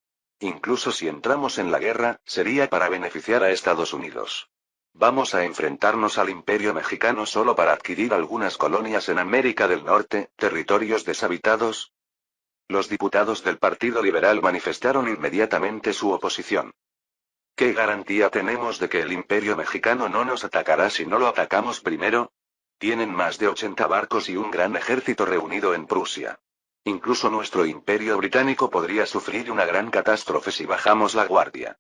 Incluso si entramos en la guerra, sería para beneficiar a Estados Unidos. ¿Vamos a enfrentarnos al Imperio Mexicano solo para adquirir algunas colonias en América del Norte, territorios deshabitados? Los diputados del Partido Liberal manifestaron inmediatamente su oposición. ¿Qué garantía tenemos de que el Imperio Mexicano no nos atacará si no lo atacamos primero? Tienen más de 80 barcos y un gran ejército reunido en Prusia. Incluso nuestro imperio británico podría sufrir una gran catástrofe si bajamos la guardia.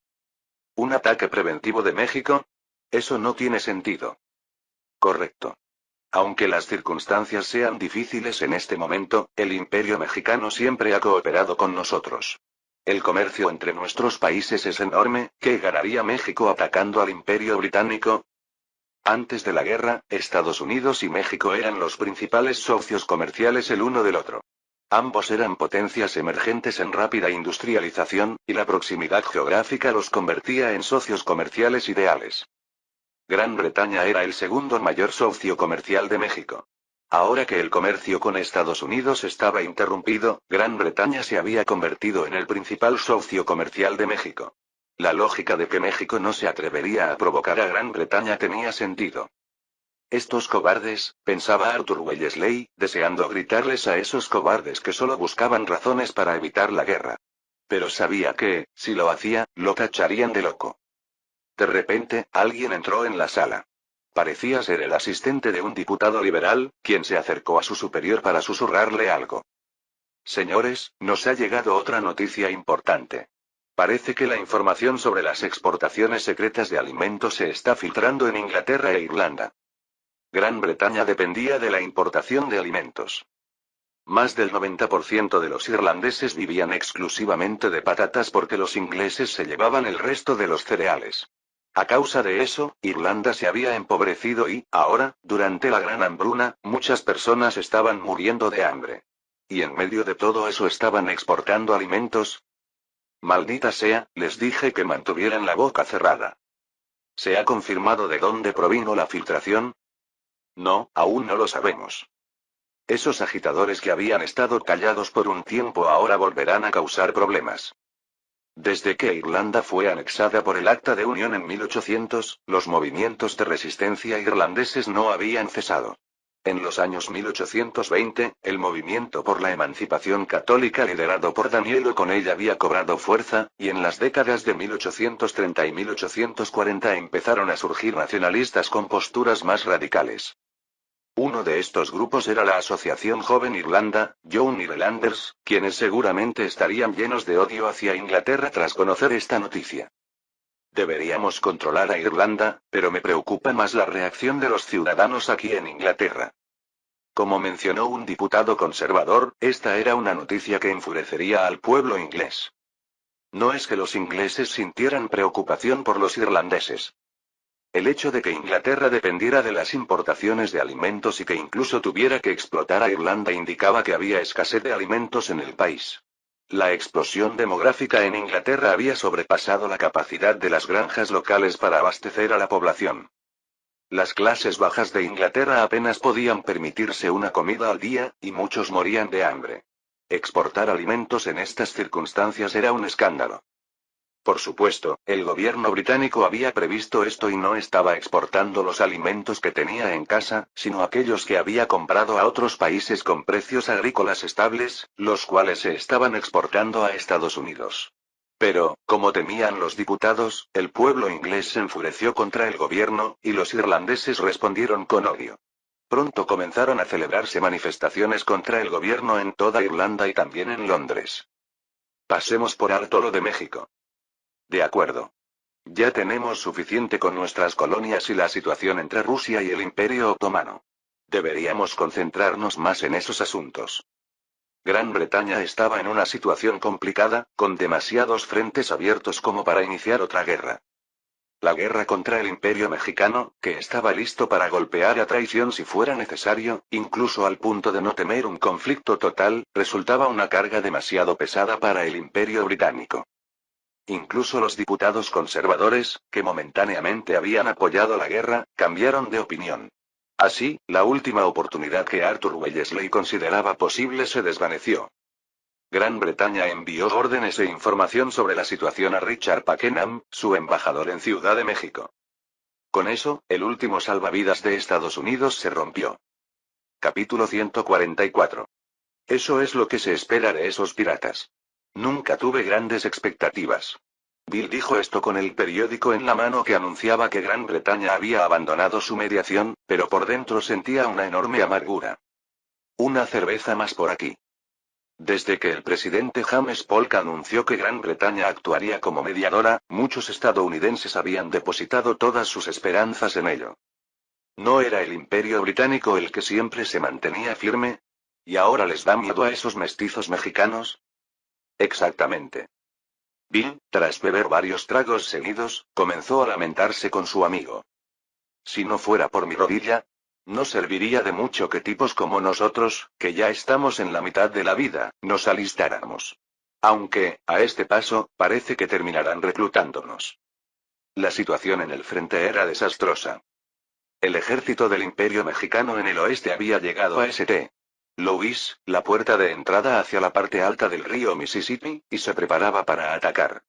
¿Un ataque preventivo de México? Eso no tiene sentido. Correcto. Aunque las circunstancias sean difíciles en este momento, el Imperio Mexicano siempre ha cooperado con nosotros. El comercio entre nuestros países es enorme. ¿Qué ganaría México atacando al Imperio Británico? Antes de la guerra, Estados Unidos y México eran los principales socios comerciales el uno del otro. Ambos eran potencias emergentes en rápida industrialización, y la proximidad geográfica los convertía en socios comerciales ideales. Gran Bretaña era el segundo mayor socio comercial de México. Ahora que el comercio con Estados Unidos estaba interrumpido, Gran Bretaña se había convertido en el principal socio comercial de México. La lógica de que México no se atrevería a provocar a Gran Bretaña tenía sentido. Estos cobardes, pensaba Arthur Wellesley, deseando gritarles a esos cobardes que solo buscaban razones para evitar la guerra. Pero sabía que, si lo hacía, lo tacharían de loco. De repente, alguien entró en la sala. Parecía ser el asistente de un diputado liberal, quien se acercó a su superior para susurrarle algo. Señores, nos ha llegado otra noticia importante. Parece que la información sobre las exportaciones secretas de alimentos se está filtrando en Inglaterra e Irlanda. Gran Bretaña dependía de la importación de alimentos. Más del 90% de los irlandeses vivían exclusivamente de patatas porque los ingleses se llevaban el resto de los cereales. A causa de eso, Irlanda se había empobrecido y, ahora, durante la Gran Hambruna, muchas personas estaban muriendo de hambre. Y en medio de todo eso estaban exportando alimentos. Maldita sea, les dije que mantuvieran la boca cerrada. ¿Se ha confirmado de dónde provino la filtración? No, aún no lo sabemos. Esos agitadores que habían estado callados por un tiempo ahora volverán a causar problemas. Desde que Irlanda fue anexada por el Acta de Unión en 1800, los movimientos de resistencia irlandeses no habían cesado. En los años 1820, el movimiento por la emancipación católica liderado por Daniel O'Connell había cobrado fuerza, y en las décadas de 1830 y 1840 empezaron a surgir nacionalistas con posturas más radicales. Uno de estos grupos era la Asociación Joven Irlanda, Young Irelanders, quienes seguramente estarían llenos de odio hacia Inglaterra tras conocer esta noticia. Deberíamos controlar a Irlanda, pero me preocupa más la reacción de los ciudadanos aquí en Inglaterra. Como mencionó un diputado conservador, esta era una noticia que enfurecería al pueblo inglés. No es que los ingleses sintieran preocupación por los irlandeses. El hecho de que Inglaterra dependiera de las importaciones de alimentos y que incluso tuviera que explotar a Irlanda indicaba que había escasez de alimentos en el país. La explosión demográfica en Inglaterra había sobrepasado la capacidad de las granjas locales para abastecer a la población. Las clases bajas de Inglaterra apenas podían permitirse una comida al día, y muchos morían de hambre. Exportar alimentos en estas circunstancias era un escándalo. Por supuesto, el gobierno británico había previsto esto y no estaba exportando los alimentos que tenía en casa, sino aquellos que había comprado a otros países con precios agrícolas estables, los cuales se estaban exportando a Estados Unidos. Pero, como temían los diputados, el pueblo inglés se enfureció contra el gobierno, y los irlandeses respondieron con odio. Pronto comenzaron a celebrarse manifestaciones contra el gobierno en toda Irlanda y también en Londres. Pasemos por alto lo de México. De acuerdo. Ya tenemos suficiente con nuestras colonias y la situación entre Rusia y el Imperio Otomano. Deberíamos concentrarnos más en esos asuntos. Gran Bretaña estaba en una situación complicada, con demasiados frentes abiertos como para iniciar otra guerra. La guerra contra el Imperio Mexicano, que estaba listo para golpear a traición si fuera necesario, incluso al punto de no temer un conflicto total, resultaba una carga demasiado pesada para el Imperio Británico. Incluso los diputados conservadores, que momentáneamente habían apoyado la guerra, cambiaron de opinión. Así, la última oportunidad que Arthur Wellesley consideraba posible se desvaneció. Gran Bretaña envió órdenes e información sobre la situación a Richard Pakenham, su embajador en Ciudad de México. Con eso, el último salvavidas de Estados Unidos se rompió. Capítulo 144. Eso es lo que se espera de esos piratas. Nunca tuve grandes expectativas. Bill dijo esto con el periódico en la mano que anunciaba que Gran Bretaña había abandonado su mediación, pero por dentro sentía una enorme amargura. Una cerveza más por aquí. Desde que el presidente James Polk anunció que Gran Bretaña actuaría como mediadora, muchos estadounidenses habían depositado todas sus esperanzas en ello. ¿No era el Imperio Británico el que siempre se mantenía firme? ¿Y ahora les da miedo a esos mestizos mexicanos? Exactamente. Bill, tras beber varios tragos seguidos, comenzó a lamentarse con su amigo. Si no fuera por mi rodilla, no serviría de mucho que tipos como nosotros, que ya estamos en la mitad de la vida, nos alistáramos. Aunque, a este paso, parece que terminarán reclutándonos. La situación en el frente era desastrosa. El ejército del Imperio Mexicano en el oeste había llegado a St. Louis, la puerta de entrada hacia la parte alta del río Mississippi, y se preparaba para atacar.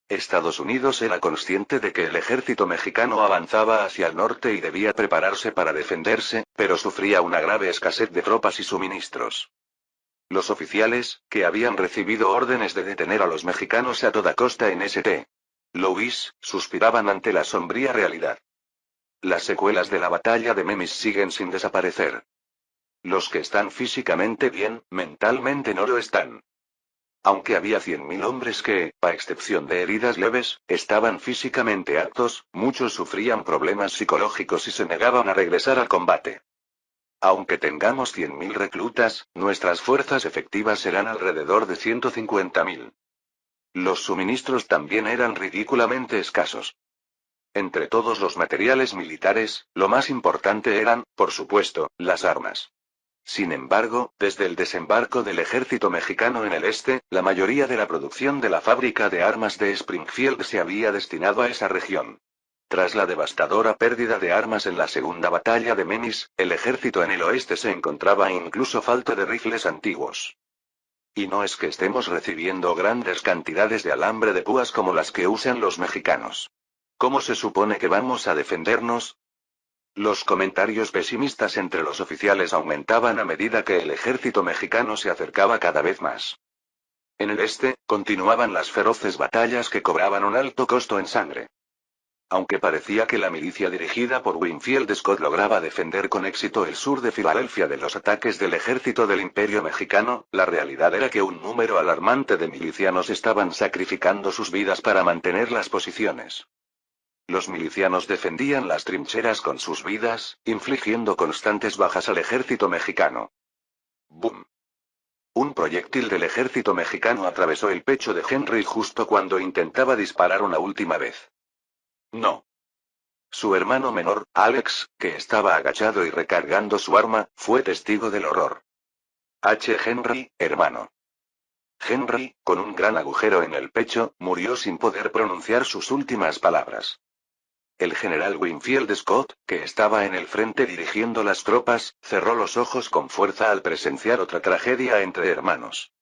Estados Unidos era consciente de que el ejército mexicano avanzaba hacia el norte y debía prepararse para defenderse, pero sufría una grave escasez de tropas y suministros. Los oficiales, que habían recibido órdenes de detener a los mexicanos a toda costa en St. Louis, suspiraban ante la sombría realidad. Las secuelas de la batalla de Memphis siguen sin desaparecer. Los que están físicamente bien, mentalmente no lo están. Aunque había 100.000 hombres que, a excepción de heridas leves, estaban físicamente aptos, muchos sufrían problemas psicológicos y se negaban a regresar al combate. Aunque tengamos 100.000 reclutas, nuestras fuerzas efectivas serán alrededor de 150.000. Los suministros también eran ridículamente escasos. Entre todos los materiales militares, lo más importante eran, por supuesto, las armas. Sin embargo, desde el desembarco del ejército mexicano en el este, la mayoría de la producción de la fábrica de armas de Springfield se había destinado a esa región. Tras la devastadora pérdida de armas en la segunda batalla de Memphis, el ejército en el oeste se encontraba incluso falto de rifles antiguos. Y no es que estemos recibiendo grandes cantidades de alambre de púas como las que usan los mexicanos. ¿Cómo se supone que vamos a defendernos? Los comentarios pesimistas entre los oficiales aumentaban a medida que el ejército mexicano se acercaba cada vez más. En el este, continuaban las feroces batallas que cobraban un alto costo en sangre. Aunque parecía que la milicia dirigida por Winfield Scott lograba defender con éxito el sur de Filadelfia de los ataques del ejército del Imperio Mexicano, la realidad era que un número alarmante de milicianos estaban sacrificando sus vidas para mantener las posiciones. Los milicianos defendían las trincheras con sus vidas, infligiendo constantes bajas al ejército mexicano. ¡Bum! Un proyectil del ejército mexicano atravesó el pecho de Henry justo cuando intentaba disparar una última vez. No. Su hermano menor, Alex, que estaba agachado y recargando su arma, fue testigo del horror. Henry, hermano. Henry, con un gran agujero en el pecho, murió sin poder pronunciar sus últimas palabras. El general Winfield Scott, que estaba en el frente dirigiendo las tropas, cerró los ojos con fuerza al presenciar otra tragedia entre hermanos.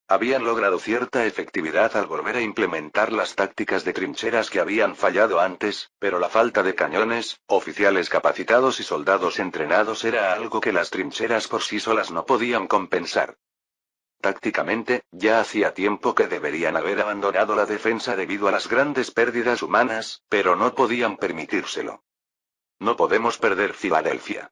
Habían logrado cierta efectividad al volver a implementar las tácticas de trincheras que habían fallado antes, pero la falta de cañones, oficiales capacitados y soldados entrenados era algo que las trincheras por sí solas no podían compensar. Tácticamente, ya hacía tiempo que deberían haber abandonado la defensa debido a las grandes pérdidas humanas, pero no podían permitírselo. No podemos perder Filadelfia.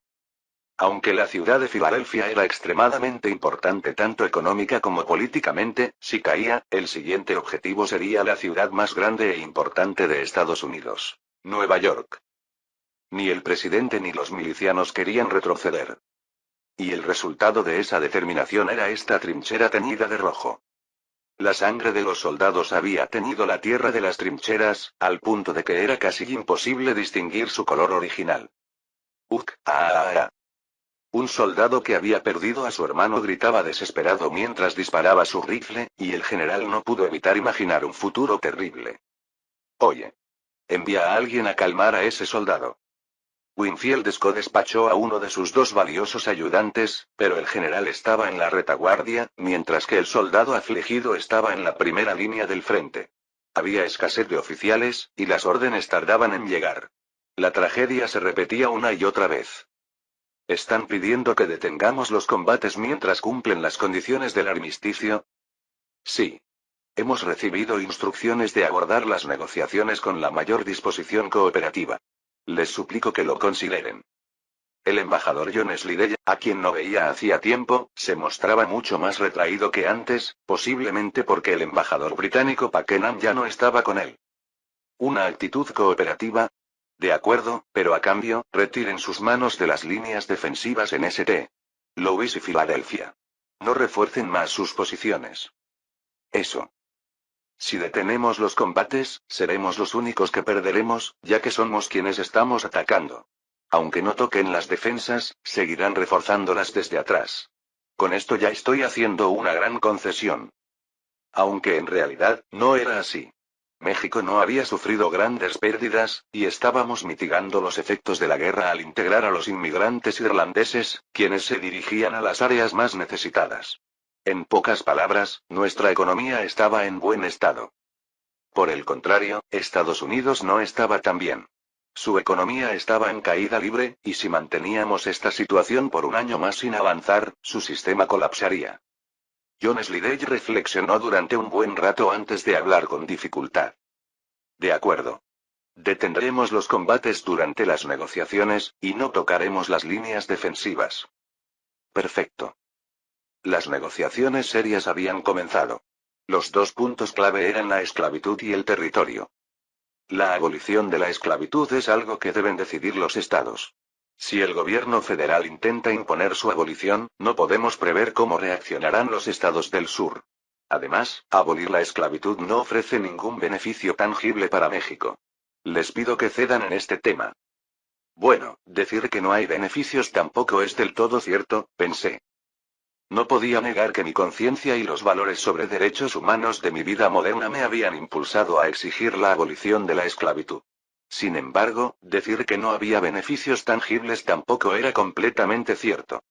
Aunque la ciudad de Filadelfia era extremadamente importante tanto económica como políticamente, si caía, el siguiente objetivo sería la ciudad más grande e importante de Estados Unidos, Nueva York. Ni el presidente ni los milicianos querían retroceder. Y el resultado de esa determinación era esta trinchera teñida de rojo. La sangre de los soldados había teñido la tierra de las trincheras, al punto de que era casi imposible distinguir su color original. Un soldado que había perdido a su hermano gritaba desesperado mientras disparaba su rifle, y el general no pudo evitar imaginar un futuro terrible. Oye. Envía a alguien a calmar a ese soldado. Winfield Scott despachó a uno de sus dos valiosos ayudantes, pero el general estaba en la retaguardia, mientras que el soldado afligido estaba en la primera línea del frente. Había escasez de oficiales, y las órdenes tardaban en llegar. La tragedia se repetía una y otra vez. ¿Están pidiendo que detengamos los combates mientras cumplen las condiciones del armisticio? Sí. Hemos recibido instrucciones de abordar las negociaciones con la mayor disposición cooperativa. Les suplico que lo consideren. El embajador John Slidell, a quien no veía hacía tiempo, se mostraba mucho más retraído que antes, posiblemente porque el embajador británico Pakenham ya no estaba con él. ¿Una actitud cooperativa? De acuerdo, pero a cambio, retiren sus manos de las líneas defensivas en St. Louis y Filadelfia. No refuercen más sus posiciones. Eso. Si detenemos los combates, seremos los únicos que perderemos, ya que somos quienes estamos atacando. Aunque no toquen las defensas, seguirán reforzándolas desde atrás. Con esto ya estoy haciendo una gran concesión. Aunque en realidad, no era así. México no había sufrido grandes pérdidas, y estábamos mitigando los efectos de la guerra al integrar a los inmigrantes irlandeses, quienes se dirigían a las áreas más necesitadas. En pocas palabras, nuestra economía estaba en buen estado. Por el contrario, Estados Unidos no estaba tan bien. Su economía estaba en caída libre, y si manteníamos esta situación por un año más sin avanzar, su sistema colapsaría. John Slidell reflexionó durante un buen rato antes de hablar con dificultad. De acuerdo. Detendremos los combates durante las negociaciones, y no tocaremos las líneas defensivas. Perfecto. Las negociaciones serias habían comenzado. Los dos puntos clave eran la esclavitud y el territorio. La abolición de la esclavitud es algo que deben decidir los estados. Si el gobierno federal intenta imponer su abolición, no podemos prever cómo reaccionarán los estados del sur. Además, abolir la esclavitud no ofrece ningún beneficio tangible para México. Les pido que cedan en este tema. Bueno, decir que no hay beneficios tampoco es del todo cierto, pensé. No podía negar que mi conciencia y los valores sobre derechos humanos de mi vida moderna me habían impulsado a exigir la abolición de la esclavitud. Sin embargo, decir que no había beneficios tangibles tampoco era completamente cierto.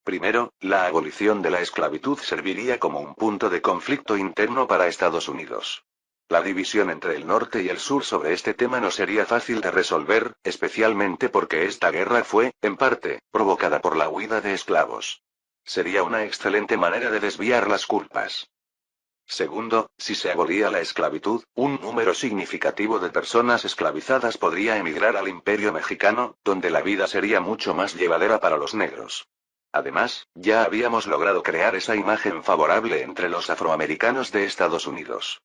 Primero, la abolición de la esclavitud serviría como un punto de conflicto interno para Estados Unidos. La división entre el norte y el sur sobre este tema no sería fácil de resolver, especialmente porque esta guerra fue, en parte, provocada por la huida de esclavos. Sería una excelente manera de desviar las culpas. Segundo, si se abolía la esclavitud, un número significativo de personas esclavizadas podría emigrar al Imperio Mexicano, donde la vida sería mucho más llevadera para los negros. Además, ya habíamos logrado crear esa imagen favorable entre los afroamericanos de Estados Unidos.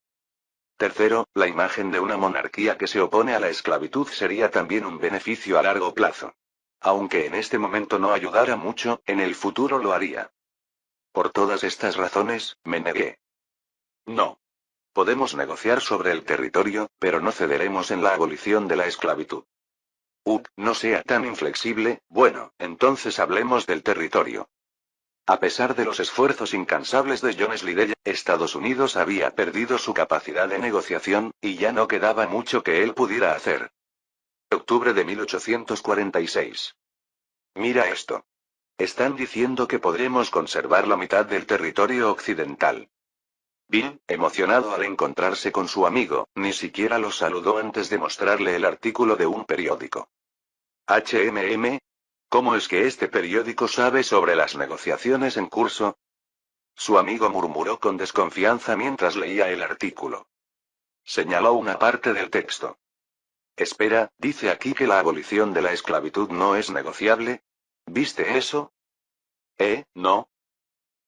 Tercero, la imagen de una monarquía que se opone a la esclavitud sería también un beneficio a largo plazo. Aunque en este momento no ayudara mucho, en el futuro lo haría. Por todas estas razones, me negué. No. Podemos negociar sobre el territorio, pero no cederemos en la abolición de la esclavitud. No sea tan inflexible, bueno, entonces hablemos del territorio. A pesar de los esfuerzos incansables de John Slidell, Estados Unidos había perdido su capacidad de negociación, y ya no quedaba mucho que él pudiera hacer. Octubre de 1846. Mira esto. Están diciendo que podremos conservar la mitad del territorio occidental. Bill, emocionado al encontrarse con su amigo, ni siquiera lo saludó antes de mostrarle el artículo de un periódico. ¿Cómo es que este periódico sabe sobre las negociaciones en curso? Su amigo murmuró con desconfianza mientras leía el artículo. Señaló una parte del texto. Espera, dice aquí que la abolición de la esclavitud no es negociable. ¿Viste eso? No.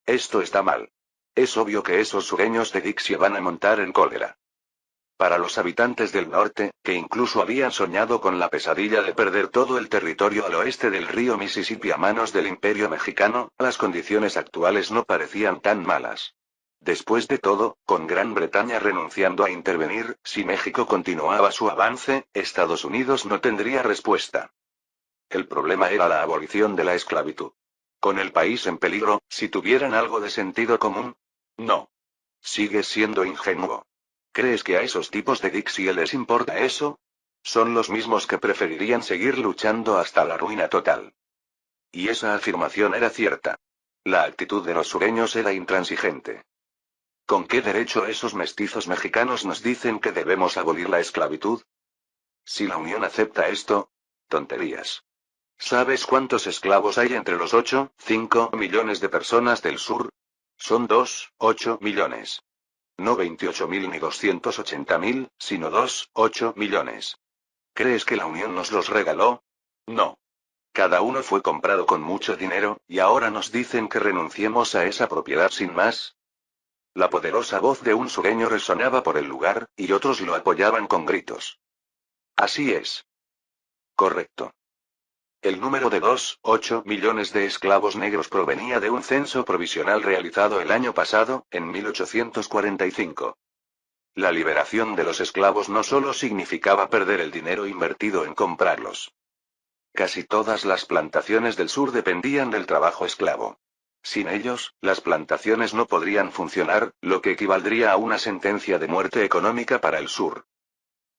Esto está mal. Es obvio que esos sureños de Dixie van a montar en cólera. Para los habitantes del norte, que incluso habían soñado con la pesadilla de perder todo el territorio al oeste del río Mississippi a manos del Imperio Mexicano, las condiciones actuales no parecían tan malas. Después de todo, con Gran Bretaña renunciando a intervenir, si México continuaba su avance, Estados Unidos no tendría respuesta. El problema era la abolición de la esclavitud. Con el país en peligro, si tuvieran algo de sentido común. No. Sigues siendo ingenuo. ¿Crees que a esos tipos de Dixie les importa eso? Son los mismos que preferirían seguir luchando hasta la ruina total. Y esa afirmación era cierta. La actitud de los sureños era intransigente. ¿Con qué derecho esos mestizos mexicanos nos dicen que debemos abolir la esclavitud? Si la Unión acepta esto, tonterías. ¿Sabes cuántos esclavos hay entre los 5 millones de personas del sur? Son 8 millones. No 28.000 ni 280.000, sino 8 millones. ¿Crees que la Unión nos los regaló? No. Cada uno fue comprado con mucho dinero, y ahora nos dicen que renunciemos a esa propiedad sin más. La poderosa voz de un sureño resonaba por el lugar, y otros lo apoyaban con gritos. Así es. Correcto. El número de 2,8 millones de esclavos negros provenía de un censo provisional realizado el año pasado, en 1845. La liberación de los esclavos no solo significaba perder el dinero invertido en comprarlos. Casi todas las plantaciones del sur dependían del trabajo esclavo. Sin ellos, las plantaciones no podrían funcionar, lo que equivaldría a una sentencia de muerte económica para el sur.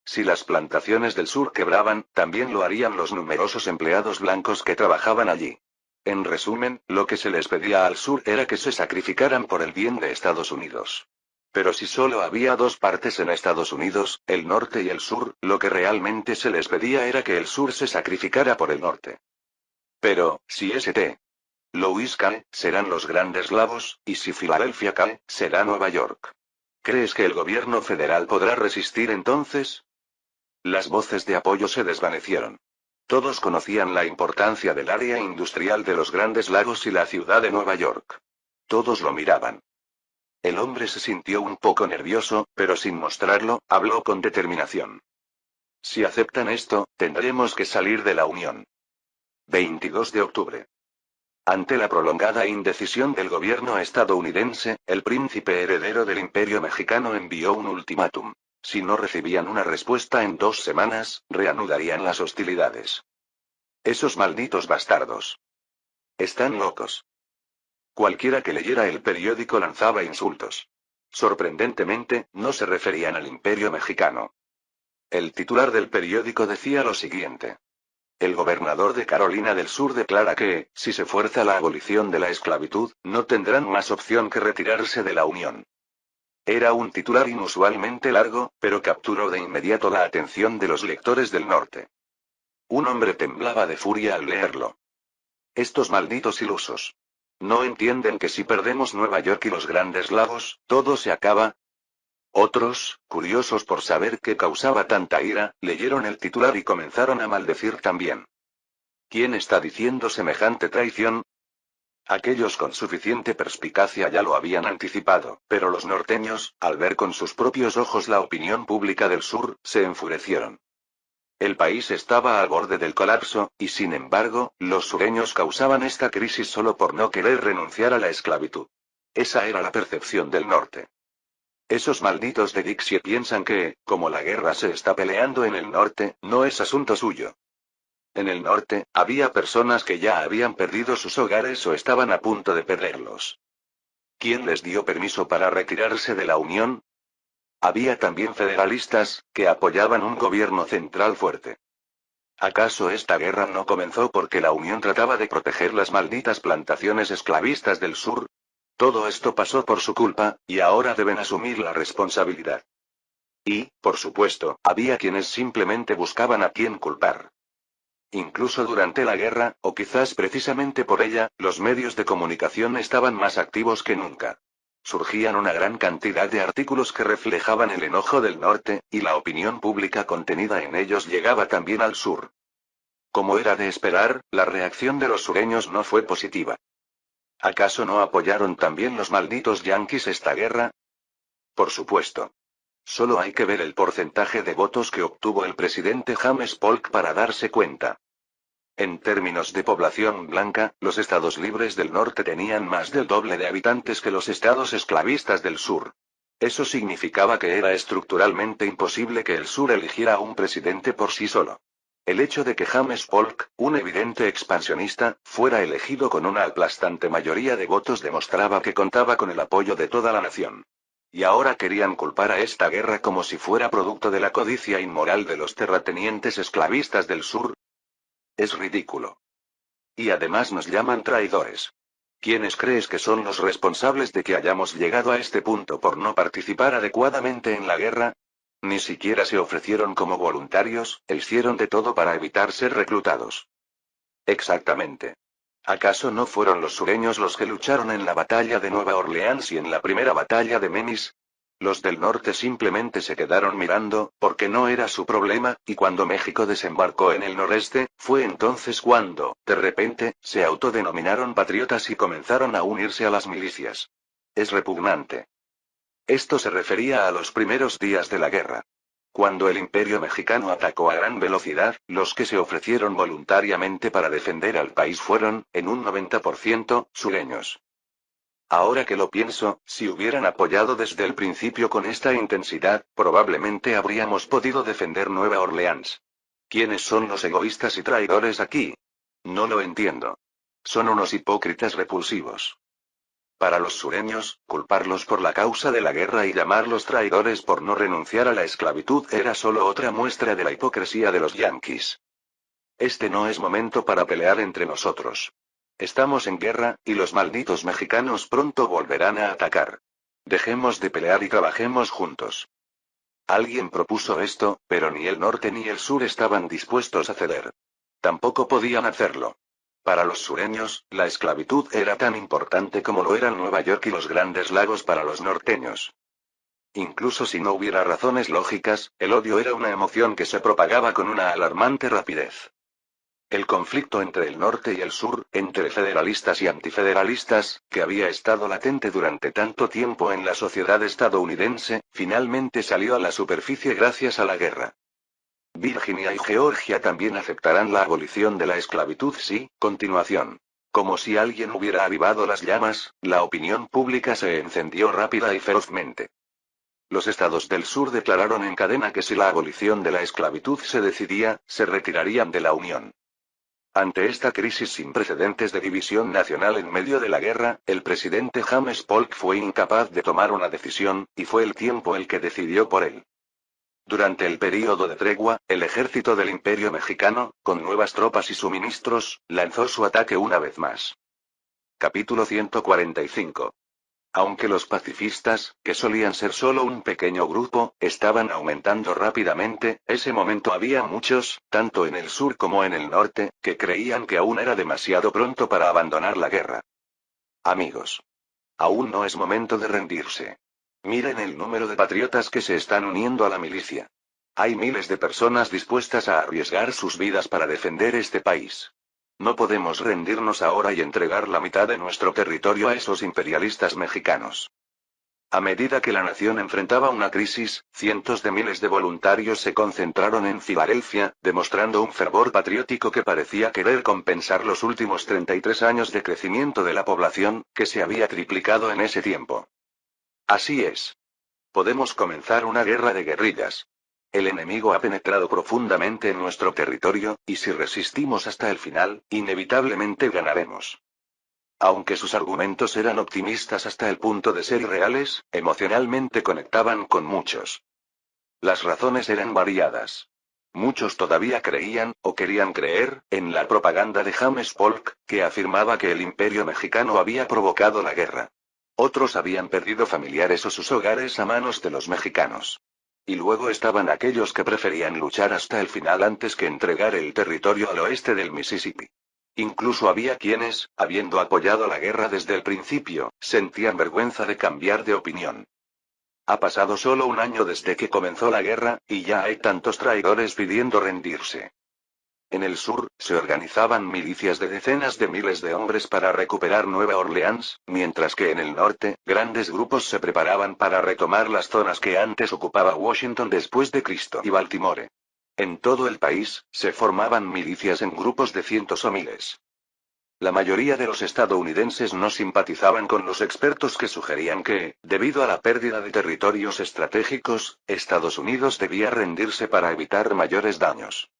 Si las plantaciones del sur quebraban, también lo harían los numerosos empleados blancos que trabajaban allí. En resumen, lo que se les pedía al sur era que se sacrificaran por el bien de Estados Unidos. Pero si solo había dos partes en Estados Unidos, el norte y el sur, lo que realmente se les pedía era que el sur se sacrificara por el norte. Pero, si St. Louis cae, serán los grandes lavos, y si Filadelfia cae, será Nueva York. ¿Crees que el gobierno federal podrá resistir entonces? Las voces de apoyo se desvanecieron. Todos conocían la importancia del área industrial de los Grandes Lagos y la ciudad de Nueva York. Todos lo miraban. El hombre se sintió un poco nervioso, pero sin mostrarlo, habló con determinación. Si aceptan esto, tendremos que salir de la Unión. 22 de octubre. Ante la prolongada indecisión del gobierno estadounidense, el príncipe heredero del Imperio Mexicano envió un ultimátum. Si no recibían una respuesta en 2 semanas, reanudarían las hostilidades. Esos malditos bastardos. Están locos. Cualquiera que leyera el periódico lanzaba insultos. Sorprendentemente, no se referían al Imperio Mexicano. El titular del periódico decía lo siguiente. El gobernador de Carolina del Sur declara que, si se fuerza la abolición de la esclavitud, no tendrán más opción que retirarse de la Unión. Era un titular inusualmente largo, pero capturó de inmediato la atención de los lectores del norte. Un hombre temblaba de furia al leerlo. Estos malditos ilusos. ¿No entienden que si perdemos Nueva York y los Grandes Lagos, todo se acaba? Otros, curiosos por saber qué causaba tanta ira, leyeron el titular y comenzaron a maldecir también. ¿Quién está diciendo semejante traición? Aquellos con suficiente perspicacia ya lo habían anticipado, pero los norteños, al ver con sus propios ojos la opinión pública del sur, se enfurecieron. El país estaba al borde del colapso, y sin embargo, los sureños causaban esta crisis solo por no querer renunciar a la esclavitud. Esa era la percepción del norte. Esos malditos de Dixie piensan que, como la guerra se está peleando en el norte, no es asunto suyo. En el norte, había personas que ya habían perdido sus hogares o estaban a punto de perderlos. ¿Quién les dio permiso para retirarse de la Unión? Había también federalistas, que apoyaban un gobierno central fuerte. ¿Acaso esta guerra no comenzó porque la Unión trataba de proteger las malditas plantaciones esclavistas del sur? Todo esto pasó por su culpa, y ahora deben asumir la responsabilidad. Y, por supuesto, había quienes simplemente buscaban a quién culpar. Incluso durante la guerra, o quizás precisamente por ella, los medios de comunicación estaban más activos que nunca. Surgían una gran cantidad de artículos que reflejaban el enojo del norte, y la opinión pública contenida en ellos llegaba también al sur. Como era de esperar, la reacción de los sureños no fue positiva. ¿Acaso no apoyaron también los malditos yanquis esta guerra? Por supuesto. Solo hay que ver el porcentaje de votos que obtuvo el presidente James Polk para darse cuenta. En términos de población blanca, los estados libres del norte tenían más del doble de habitantes que los estados esclavistas del sur. Eso significaba que era estructuralmente imposible que el sur eligiera a un presidente por sí solo. El hecho de que James Polk, un evidente expansionista, fuera elegido con una aplastante mayoría de votos demostraba que contaba con el apoyo de toda la nación. Y ahora querían culpar a esta guerra como si fuera producto de la codicia inmoral de los terratenientes esclavistas del sur. Es ridículo. Y además nos llaman traidores. ¿Quiénes crees que son los responsables de que hayamos llegado a este punto por no participar adecuadamente en la guerra? Ni siquiera se ofrecieron como voluntarios, e hicieron de todo para evitar ser reclutados. Exactamente. ¿Acaso no fueron los sureños los que lucharon en la batalla de Nueva Orleans y en la primera batalla de Memphis? Los del norte simplemente se quedaron mirando, porque no era su problema, y cuando México desembarcó en el noreste, fue entonces cuando, de repente, se autodenominaron patriotas y comenzaron a unirse a las milicias. Es repugnante. Esto se refería a los primeros días de la guerra. Cuando el Imperio Mexicano atacó a gran velocidad, los que se ofrecieron voluntariamente para defender al país fueron, en un 90%, sureños. Ahora que lo pienso, si hubieran apoyado desde el principio con esta intensidad, probablemente habríamos podido defender Nueva Orleans. ¿Quiénes son los egoístas y traidores aquí? No lo entiendo. Son unos hipócritas repulsivos. Para los sureños, culparlos por la causa de la guerra y llamarlos traidores por no renunciar a la esclavitud era solo otra muestra de la hipocresía de los yanquis. Este no es momento para pelear entre nosotros. Estamos en guerra, y los malditos mexicanos pronto volverán a atacar. Dejemos de pelear y trabajemos juntos. Alguien propuso esto, pero ni el norte ni el sur estaban dispuestos a ceder. Tampoco podían hacerlo. Para los sureños, la esclavitud era tan importante como lo eran Nueva York y los Grandes Lagos para los norteños. Incluso si no hubiera razones lógicas, el odio era una emoción que se propagaba con una alarmante rapidez. El conflicto entre el norte y el sur, entre federalistas y antifederalistas, que había estado latente durante tanto tiempo en la sociedad estadounidense, finalmente salió a la superficie gracias a la guerra. Virginia y Georgia también aceptarán la abolición de la esclavitud sí, continuación. Como si alguien hubiera avivado las llamas, la opinión pública se encendió rápida y ferozmente. Los estados del sur declararon en cadena que si la abolición de la esclavitud se decidía, se retirarían de la Unión. Ante esta crisis sin precedentes de división nacional en medio de la guerra, el presidente James Polk fue incapaz de tomar una decisión, y fue el tiempo el que decidió por él. Durante el período de tregua, el ejército del Imperio Mexicano, con nuevas tropas y suministros, lanzó su ataque una vez más. Capítulo 145. Aunque los pacifistas, que solían ser solo un pequeño grupo, estaban aumentando rápidamente, ese momento había muchos, tanto en el sur como en el norte, que creían que aún era demasiado pronto para abandonar la guerra. Amigos. Aún no es momento de rendirse. Miren el número de patriotas que se están uniendo a la milicia. Hay miles de personas dispuestas a arriesgar sus vidas para defender este país. No podemos rendirnos ahora y entregar la mitad de nuestro territorio a esos imperialistas mexicanos. A medida que la nación enfrentaba una crisis, cientos de miles de voluntarios se concentraron en Filadelfia, demostrando un fervor patriótico que parecía querer compensar los últimos 33 años de crecimiento de la población, que se había triplicado en ese tiempo. Así es. Podemos comenzar una guerra de guerrillas. El enemigo ha penetrado profundamente en nuestro territorio, y si resistimos hasta el final, inevitablemente ganaremos. Aunque sus argumentos eran optimistas hasta el punto de ser irreales, emocionalmente conectaban con muchos. Las razones eran variadas. Muchos todavía creían, o querían creer, en la propaganda de James Polk, que afirmaba que el Imperio Mexicano había provocado la guerra. Otros habían perdido familiares o sus hogares a manos de los mexicanos. Y luego estaban aquellos que preferían luchar hasta el final antes que entregar el territorio al oeste del Mississippi. Incluso había quienes, habiendo apoyado la guerra desde el principio, sentían vergüenza de cambiar de opinión. Ha pasado solo un año desde que comenzó la guerra, y ya hay tantos traidores pidiendo rendirse. En el sur, se organizaban milicias de decenas de miles de hombres para recuperar Nueva Orleans, mientras que en el norte, grandes grupos se preparaban para retomar las zonas que antes ocupaba Washington después de Cristo y Baltimore. En todo el país, se formaban milicias en grupos de cientos o miles. La mayoría de los estadounidenses no simpatizaban con los expertos que sugerían que, debido a la pérdida de territorios estratégicos, Estados Unidos debía rendirse para evitar mayores daños.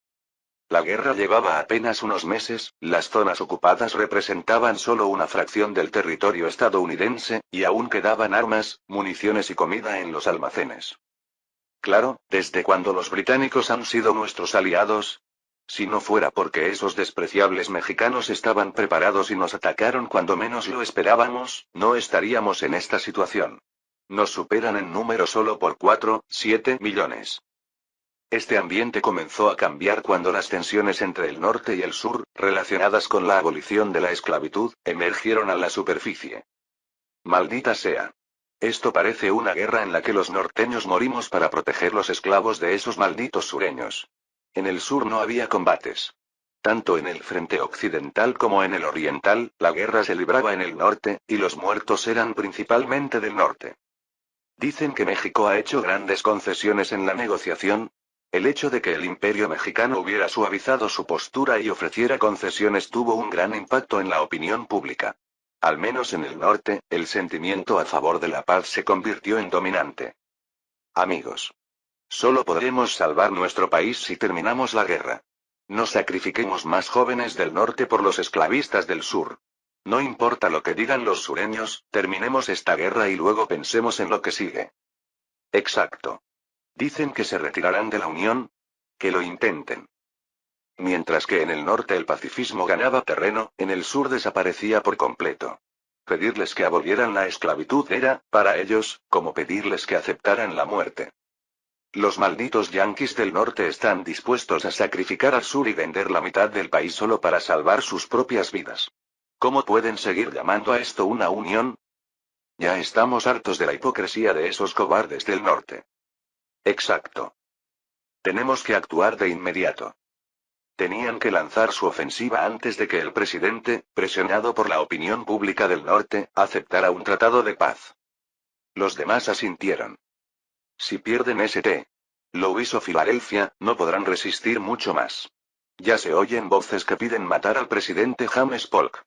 La guerra llevaba apenas unos meses, las zonas ocupadas representaban solo una fracción del territorio estadounidense, y aún quedaban armas, municiones y comida en los almacenes. Claro, ¿desde cuándo los británicos han sido nuestros aliados? Si no fuera porque esos despreciables mexicanos estaban preparados y nos atacaron cuando menos lo esperábamos, no estaríamos en esta situación. Nos superan en número solo por 7 millones. Este ambiente comenzó a cambiar cuando las tensiones entre el norte y el sur, relacionadas con la abolición de la esclavitud, emergieron a la superficie. Maldita sea. Esto parece una guerra en la que los norteños morimos para proteger los esclavos de esos malditos sureños. En el sur no había combates. Tanto en el frente occidental como en el oriental, la guerra se libraba en el norte, y los muertos eran principalmente del norte. Dicen que México ha hecho grandes concesiones en la negociación. El hecho de que el Imperio mexicano hubiera suavizado su postura y ofreciera concesiones tuvo un gran impacto en la opinión pública. Al menos en el norte, el sentimiento a favor de la paz se convirtió en dominante. Amigos. Solo podremos salvar nuestro país si terminamos la guerra. No sacrifiquemos más jóvenes del norte por los esclavistas del sur. No importa lo que digan los sureños, terminemos esta guerra y luego pensemos en lo que sigue. Exacto. Dicen que se retirarán de la Unión. Que lo intenten. Mientras que en el norte el pacifismo ganaba terreno, en el sur desaparecía por completo. Pedirles que abolieran la esclavitud era, para ellos, como pedirles que aceptaran la muerte. Los malditos yanquis del norte están dispuestos a sacrificar al sur y vender la mitad del país solo para salvar sus propias vidas. ¿Cómo pueden seguir llamando a esto una unión? Ya estamos hartos de la hipocresía de esos cobardes del norte. Exacto. Tenemos que actuar de inmediato. Tenían que lanzar su ofensiva antes de que el presidente, presionado por la opinión pública del norte, aceptara un tratado de paz. Los demás asintieron. Si pierden St. Louis o Filadelfia, no podrán resistir mucho más. Ya se oyen voces que piden matar al presidente James Polk.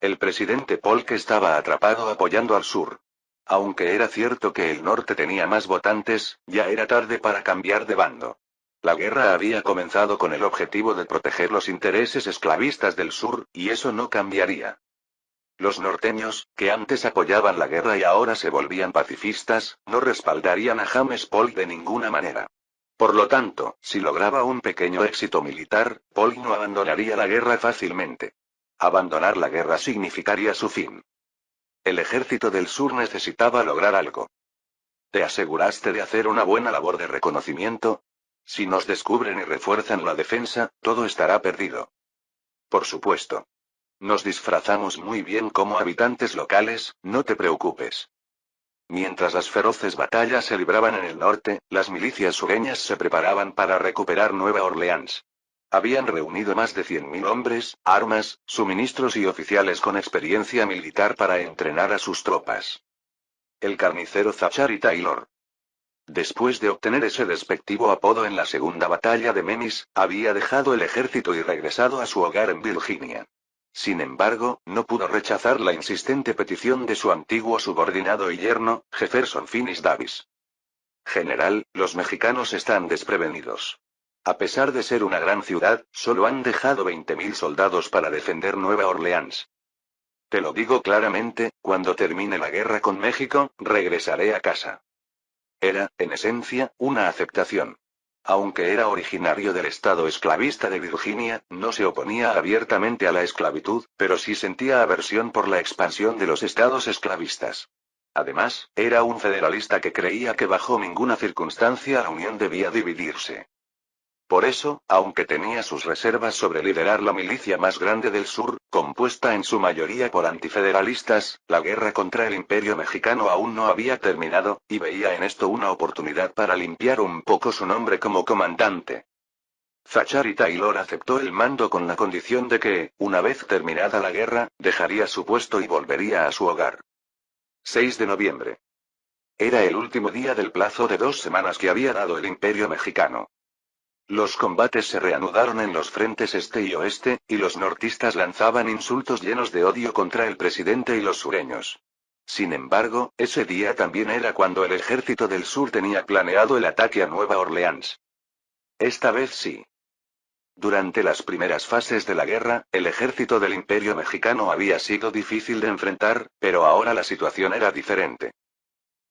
El presidente Polk estaba atrapado apoyando al sur. Aunque era cierto que el norte tenía más votantes, ya era tarde para cambiar de bando. La guerra había comenzado con el objetivo de proteger los intereses esclavistas del sur, y eso no cambiaría. Los norteños, que antes apoyaban la guerra y ahora se volvían pacifistas, no respaldarían a James Polk de ninguna manera. Por lo tanto, si lograba un pequeño éxito militar, Polk no abandonaría la guerra fácilmente. Abandonar la guerra significaría su fin. El ejército del sur necesitaba lograr algo. ¿Te aseguraste de hacer una buena labor de reconocimiento? Si nos descubren y refuerzan la defensa, todo estará perdido. Por supuesto. Nos disfrazamos muy bien como habitantes locales, no te preocupes. Mientras las feroces batallas se libraban en el norte, las milicias sureñas se preparaban para recuperar Nueva Orleans. Habían reunido más de 100.000 hombres, armas, suministros y oficiales con experiencia militar para entrenar a sus tropas. El carnicero Zachary Taylor. Después de obtener ese despectivo apodo en la segunda batalla de Memphis, había dejado el ejército y regresado a su hogar en Virginia. Sin embargo, no pudo rechazar la insistente petición de su antiguo subordinado y yerno, Jefferson Finis Davis. General, los mexicanos están desprevenidos. A pesar de ser una gran ciudad, solo han dejado 20.000 soldados para defender Nueva Orleans. Te lo digo claramente, cuando termine la guerra con México, regresaré a casa. Era, en esencia, una aceptación. Aunque era originario del estado esclavista de Virginia, no se oponía abiertamente a la esclavitud, pero sí sentía aversión por la expansión de los estados esclavistas. Además, era un federalista que creía que bajo ninguna circunstancia la Unión debía dividirse. Por eso, aunque tenía sus reservas sobre liderar la milicia más grande del sur, compuesta en su mayoría por antifederalistas, la guerra contra el Imperio mexicano aún no había terminado, y veía en esto una oportunidad para limpiar un poco su nombre como comandante. Zachary Taylor aceptó el mando con la condición de que, una vez terminada la guerra, dejaría su puesto y volvería a su hogar. 6 de noviembre. Era el último día del plazo de 2 semanas que había dado el Imperio mexicano. Los combates se reanudaron en los frentes este y oeste, y los nortistas lanzaban insultos llenos de odio contra el presidente y los sureños. Sin embargo, ese día también era cuando el ejército del sur tenía planeado el ataque a Nueva Orleans. Esta vez sí. Durante las primeras fases de la guerra, el ejército del Imperio mexicano había sido difícil de enfrentar, pero ahora la situación era diferente.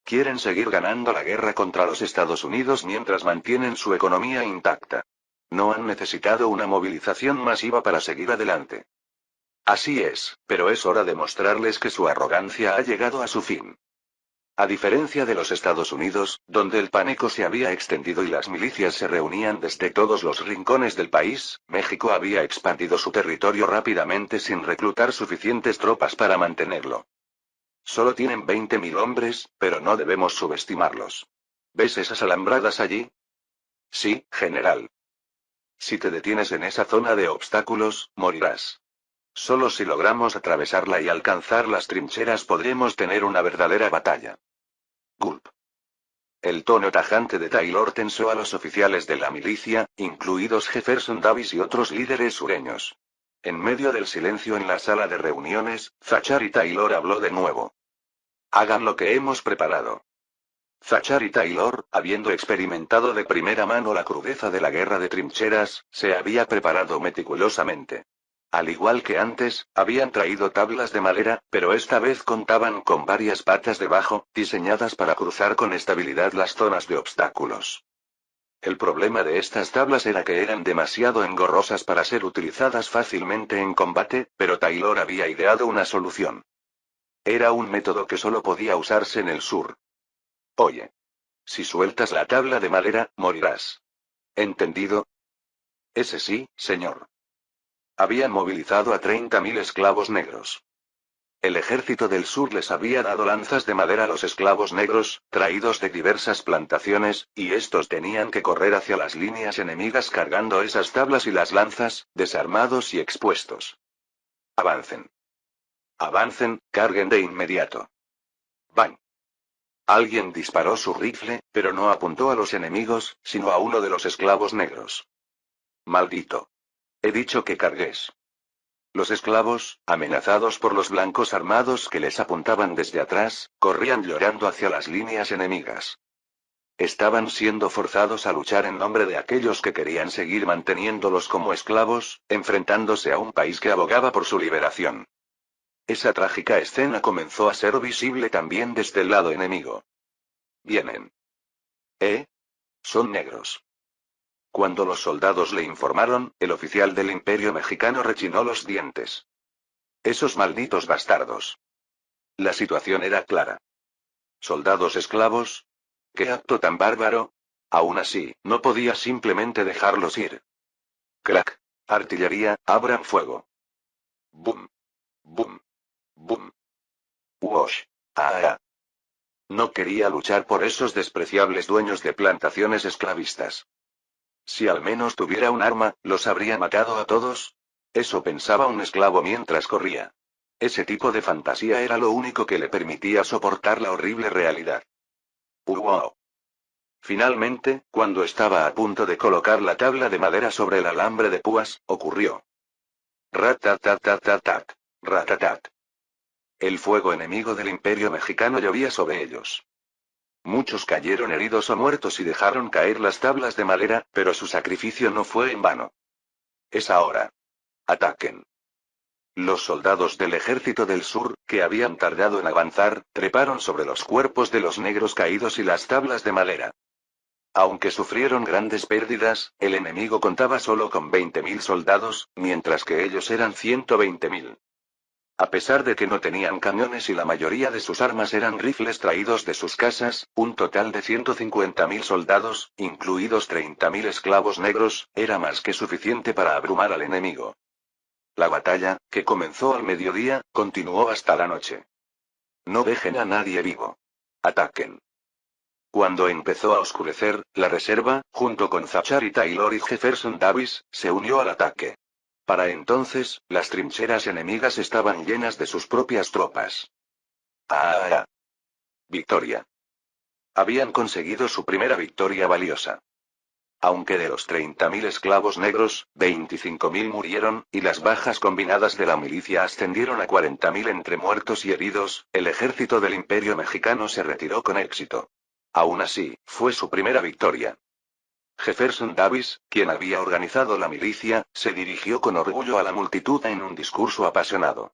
Quieren seguir ganando la guerra contra los Estados Unidos mientras mantienen su economía intacta. No han necesitado una movilización masiva para seguir adelante. Así es, pero es hora de mostrarles que su arrogancia ha llegado a su fin. A diferencia de los Estados Unidos, donde el pánico se había extendido y las milicias se reunían desde todos los rincones del país, México había expandido su territorio rápidamente sin reclutar suficientes tropas para mantenerlo. Solo tienen 20.000 hombres, pero no debemos subestimarlos. ¿Ves esas alambradas allí? Sí, general. Si te detienes en esa zona de obstáculos, morirás. Solo si logramos atravesarla y alcanzar las trincheras podremos tener una verdadera batalla. Gulp. El tono tajante de Taylor tensó a los oficiales de la milicia, incluidos Jefferson Davis y otros líderes sureños. En medio del silencio en la sala de reuniones, Zachary Taylor habló de nuevo. Hagan lo que hemos preparado. Zachary Taylor, habiendo experimentado de primera mano la crudeza de la guerra de trincheras, se había preparado meticulosamente. Al igual que antes, habían traído tablas de madera, pero esta vez contaban con varias patas debajo, diseñadas para cruzar con estabilidad las zonas de obstáculos. El problema de estas tablas era que eran demasiado engorrosas para ser utilizadas fácilmente en combate, pero Taylor había ideado una solución. Era un método que solo podía usarse en el sur. Oye. Si sueltas la tabla de madera, morirás. ¿Entendido? Ese sí, señor. Habían movilizado a 30.000 esclavos negros. El ejército del sur les había dado lanzas de madera a los esclavos negros, traídos de diversas plantaciones, y estos tenían que correr hacia las líneas enemigas cargando esas tablas y las lanzas, desarmados y expuestos. Avancen. Avancen, carguen de inmediato. ¡Bang! Alguien disparó su rifle, pero no apuntó a los enemigos, sino a uno de los esclavos negros. Maldito. He dicho que cargues. Los esclavos, amenazados por los blancos armados que les apuntaban desde atrás, corrían llorando hacia las líneas enemigas. Estaban siendo forzados a luchar en nombre de aquellos que querían seguir manteniéndolos como esclavos, enfrentándose a un país que abogaba por su liberación. Esa trágica escena comenzó a ser visible también desde el lado enemigo. Vienen. Son negros. Cuando los soldados le informaron, el oficial del Imperio Mexicano rechinó los dientes. Esos malditos bastardos. La situación era clara. ¿Soldados esclavos? ¿Qué acto tan bárbaro? Aún así, no podía simplemente dejarlos ir. Crack. Artillería, abran fuego. Boom. Boom. Boom. Wash. Ah. No quería luchar por esos despreciables dueños de plantaciones esclavistas. Si al menos tuviera un arma, ¿los habría matado a todos? Eso pensaba un esclavo mientras corría. Ese tipo de fantasía era lo único que le permitía soportar la horrible realidad. ¡Wow! Finalmente, cuando estaba a punto de colocar la tabla de madera sobre el alambre de púas, ocurrió. Rat-tat-tat-tat-tat. Ratatat. El fuego enemigo del Imperio Mexicano llovía sobre ellos. Muchos cayeron heridos o muertos y dejaron caer las tablas de madera, pero su sacrificio no fue en vano. Es ahora. Ataquen. Los soldados del ejército del sur, que habían tardado en avanzar, treparon sobre los cuerpos de los negros caídos y las tablas de madera. Aunque sufrieron grandes pérdidas, el enemigo contaba solo con 20.000 soldados, mientras que ellos eran 120.000. A pesar de que no tenían cañones y la mayoría de sus armas eran rifles traídos de sus casas, un total de 150.000 soldados, incluidos 30.000 esclavos negros, era más que suficiente para abrumar al enemigo. La batalla, que comenzó al mediodía, continuó hasta la noche. No dejen a nadie vivo. Ataquen. Cuando empezó a oscurecer, la reserva, junto con Zachary Taylor y Jefferson Davis, se unió al ataque. Para entonces, las trincheras enemigas estaban llenas de sus propias tropas. ¡Ah! Victoria. Habían conseguido su primera victoria valiosa. Aunque de los 30.000 esclavos negros, 25.000 murieron, y las bajas combinadas de la milicia ascendieron a 40.000 entre muertos y heridos, el ejército del Imperio Mexicano se retiró con éxito. Aún así, fue su primera victoria. Jefferson Davis, quien había organizado la milicia, se dirigió con orgullo a la multitud en un discurso apasionado.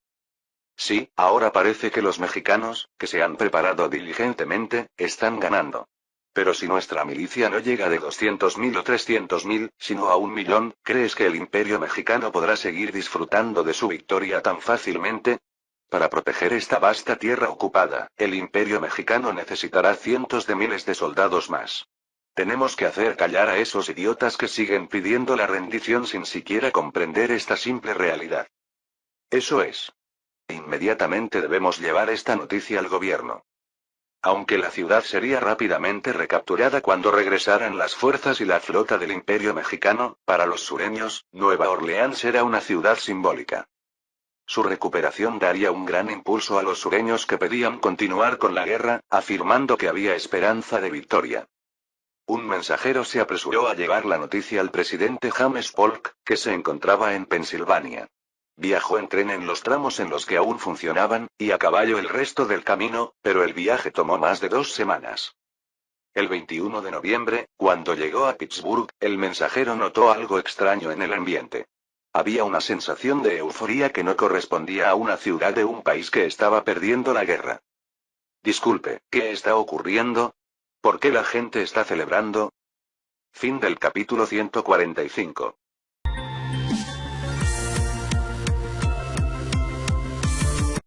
Sí, ahora parece que los mexicanos, que se han preparado diligentemente, están ganando. Pero si nuestra milicia no llega de 200.000 o 300.000, sino a 1.000.000, ¿crees que el Imperio Mexicano podrá seguir disfrutando de su victoria tan fácilmente? Para proteger esta vasta tierra ocupada, el Imperio Mexicano necesitará cientos de miles de soldados más. Tenemos que hacer callar a esos idiotas que siguen pidiendo la rendición sin siquiera comprender esta simple realidad. Eso es. Inmediatamente debemos llevar esta noticia al gobierno. Aunque la ciudad sería rápidamente recapturada cuando regresaran las fuerzas y la flota del Imperio Mexicano, para los sureños, Nueva Orleans era una ciudad simbólica. Su recuperación daría un gran impulso a los sureños que pedían continuar con la guerra, afirmando que había esperanza de victoria. Un mensajero se apresuró a llevar la noticia al presidente James Polk, que se encontraba en Pensilvania. Viajó en tren en los tramos en los que aún funcionaban, y a caballo el resto del camino, pero el viaje tomó más de 2 semanas. El 21 de noviembre, cuando llegó a Pittsburgh, el mensajero notó algo extraño en el ambiente. Había una sensación de euforía que no correspondía a una ciudad de un país que estaba perdiendo la guerra. Disculpe, ¿qué está ocurriendo? ¿Por qué la gente está celebrando? Fin del capítulo 145.